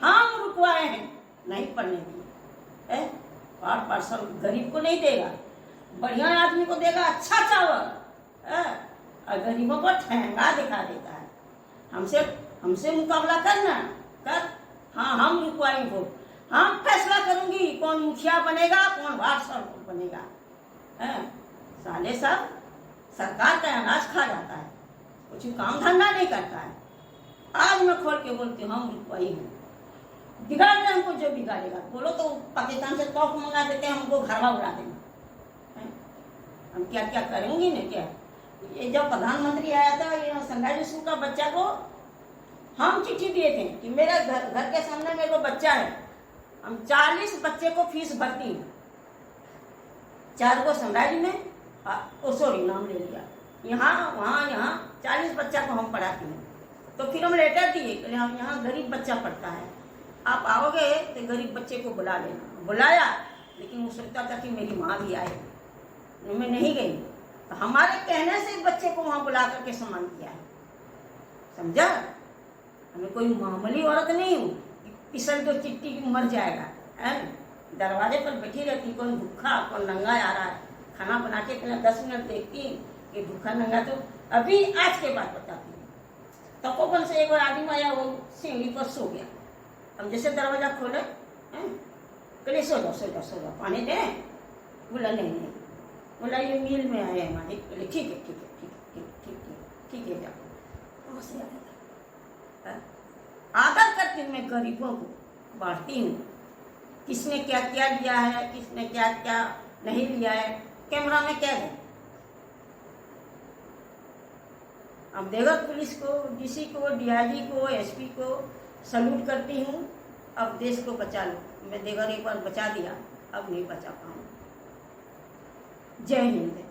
हम रुकवाए हैं, नहीं पढ़ने दिए। पार्सल गरीब को नहीं देगा, बढ़िया आदमी को देगा अच्छा चावल, और गरीबों को ठहंगा दिखा देता है। हमसे मुकाबला करना कर, हाँ हम रुकवाई वोट, हम फैसला करूंगी कौन मुखिया बनेगा, कौन वार्ड सर बनेगा। साले सब सरकार का अनाज खा जाता है, कुछ काम धंधा नहीं करता है। आज मैं खोल के बोलती हूँ हम रुकवाई हूँ, बिगाड़ दे हमको जो बिगाड़ेगा। बोलो तो पाकिस्तान से तोप मंगा देते हैं, हमको घरवा उड़ा देंगे। हम क्या क्या करेंगे ना क्या। ये जब प्रधानमंत्री आया था, ये संगाई स्कूल का बच्चा को हम चिट्ठी दिए थे कि मेरा घर के सामने मेरे को बच्चा है, हम 40 बच्चे को फीस भरती हूँ, 4 को संगाई में, सॉरी नाम ले लिया, यहाँ वहाँ यहाँ 40 बच्चा को हम पढ़ाती हैं। तो फिर हम लेटर दिए, हम यहाँ गरीब बच्चा पढ़ता है, आप आओगे तो गरीब बच्चे को बुला लेना। बुलाया, लेकिन वो सोचता था कि मेरी माँ भी आए, मैं नहीं गई। तो हमारे कहने से बच्चे को वहाँ बुला करके सम्मान किया है, समझा। हमें कोई मामूली औरत नहीं हूँ पिसल तो चिट्टी मर जाएगा, है। दरवाजे पर बैठी रहती, कौन भूखा कौन नंगा आ रहा है, खाना बना के पहले 10 मिनट देखती कि भूखा नंगा। तो अभी आज के बाद बताती हूँ, तपोवन से एक बार आदमी आया, वो सीढ़ी पर सो गया। हम जैसे दरवाजा खोले, कहले सो जाओ पानी दे। बोला नहीं, बोला ये मिल में आए हैं मालिक। बोले ठीक है जाओ। आदर करके मैं गरीबों को बांटती हूँ, किसने क्या क्या लिया है, किसने क्या क्या नहीं लिया है, कैमरा में क्या है। अब देवघर पुलिस को, डीसी को, डीआईजी को, एसपी को सैल्यूट करती हूँ। अब देश को बचा लो। मैं देवघर एक बार बचा दिया, अब नहीं बचा पाऊँ। जय हिंद।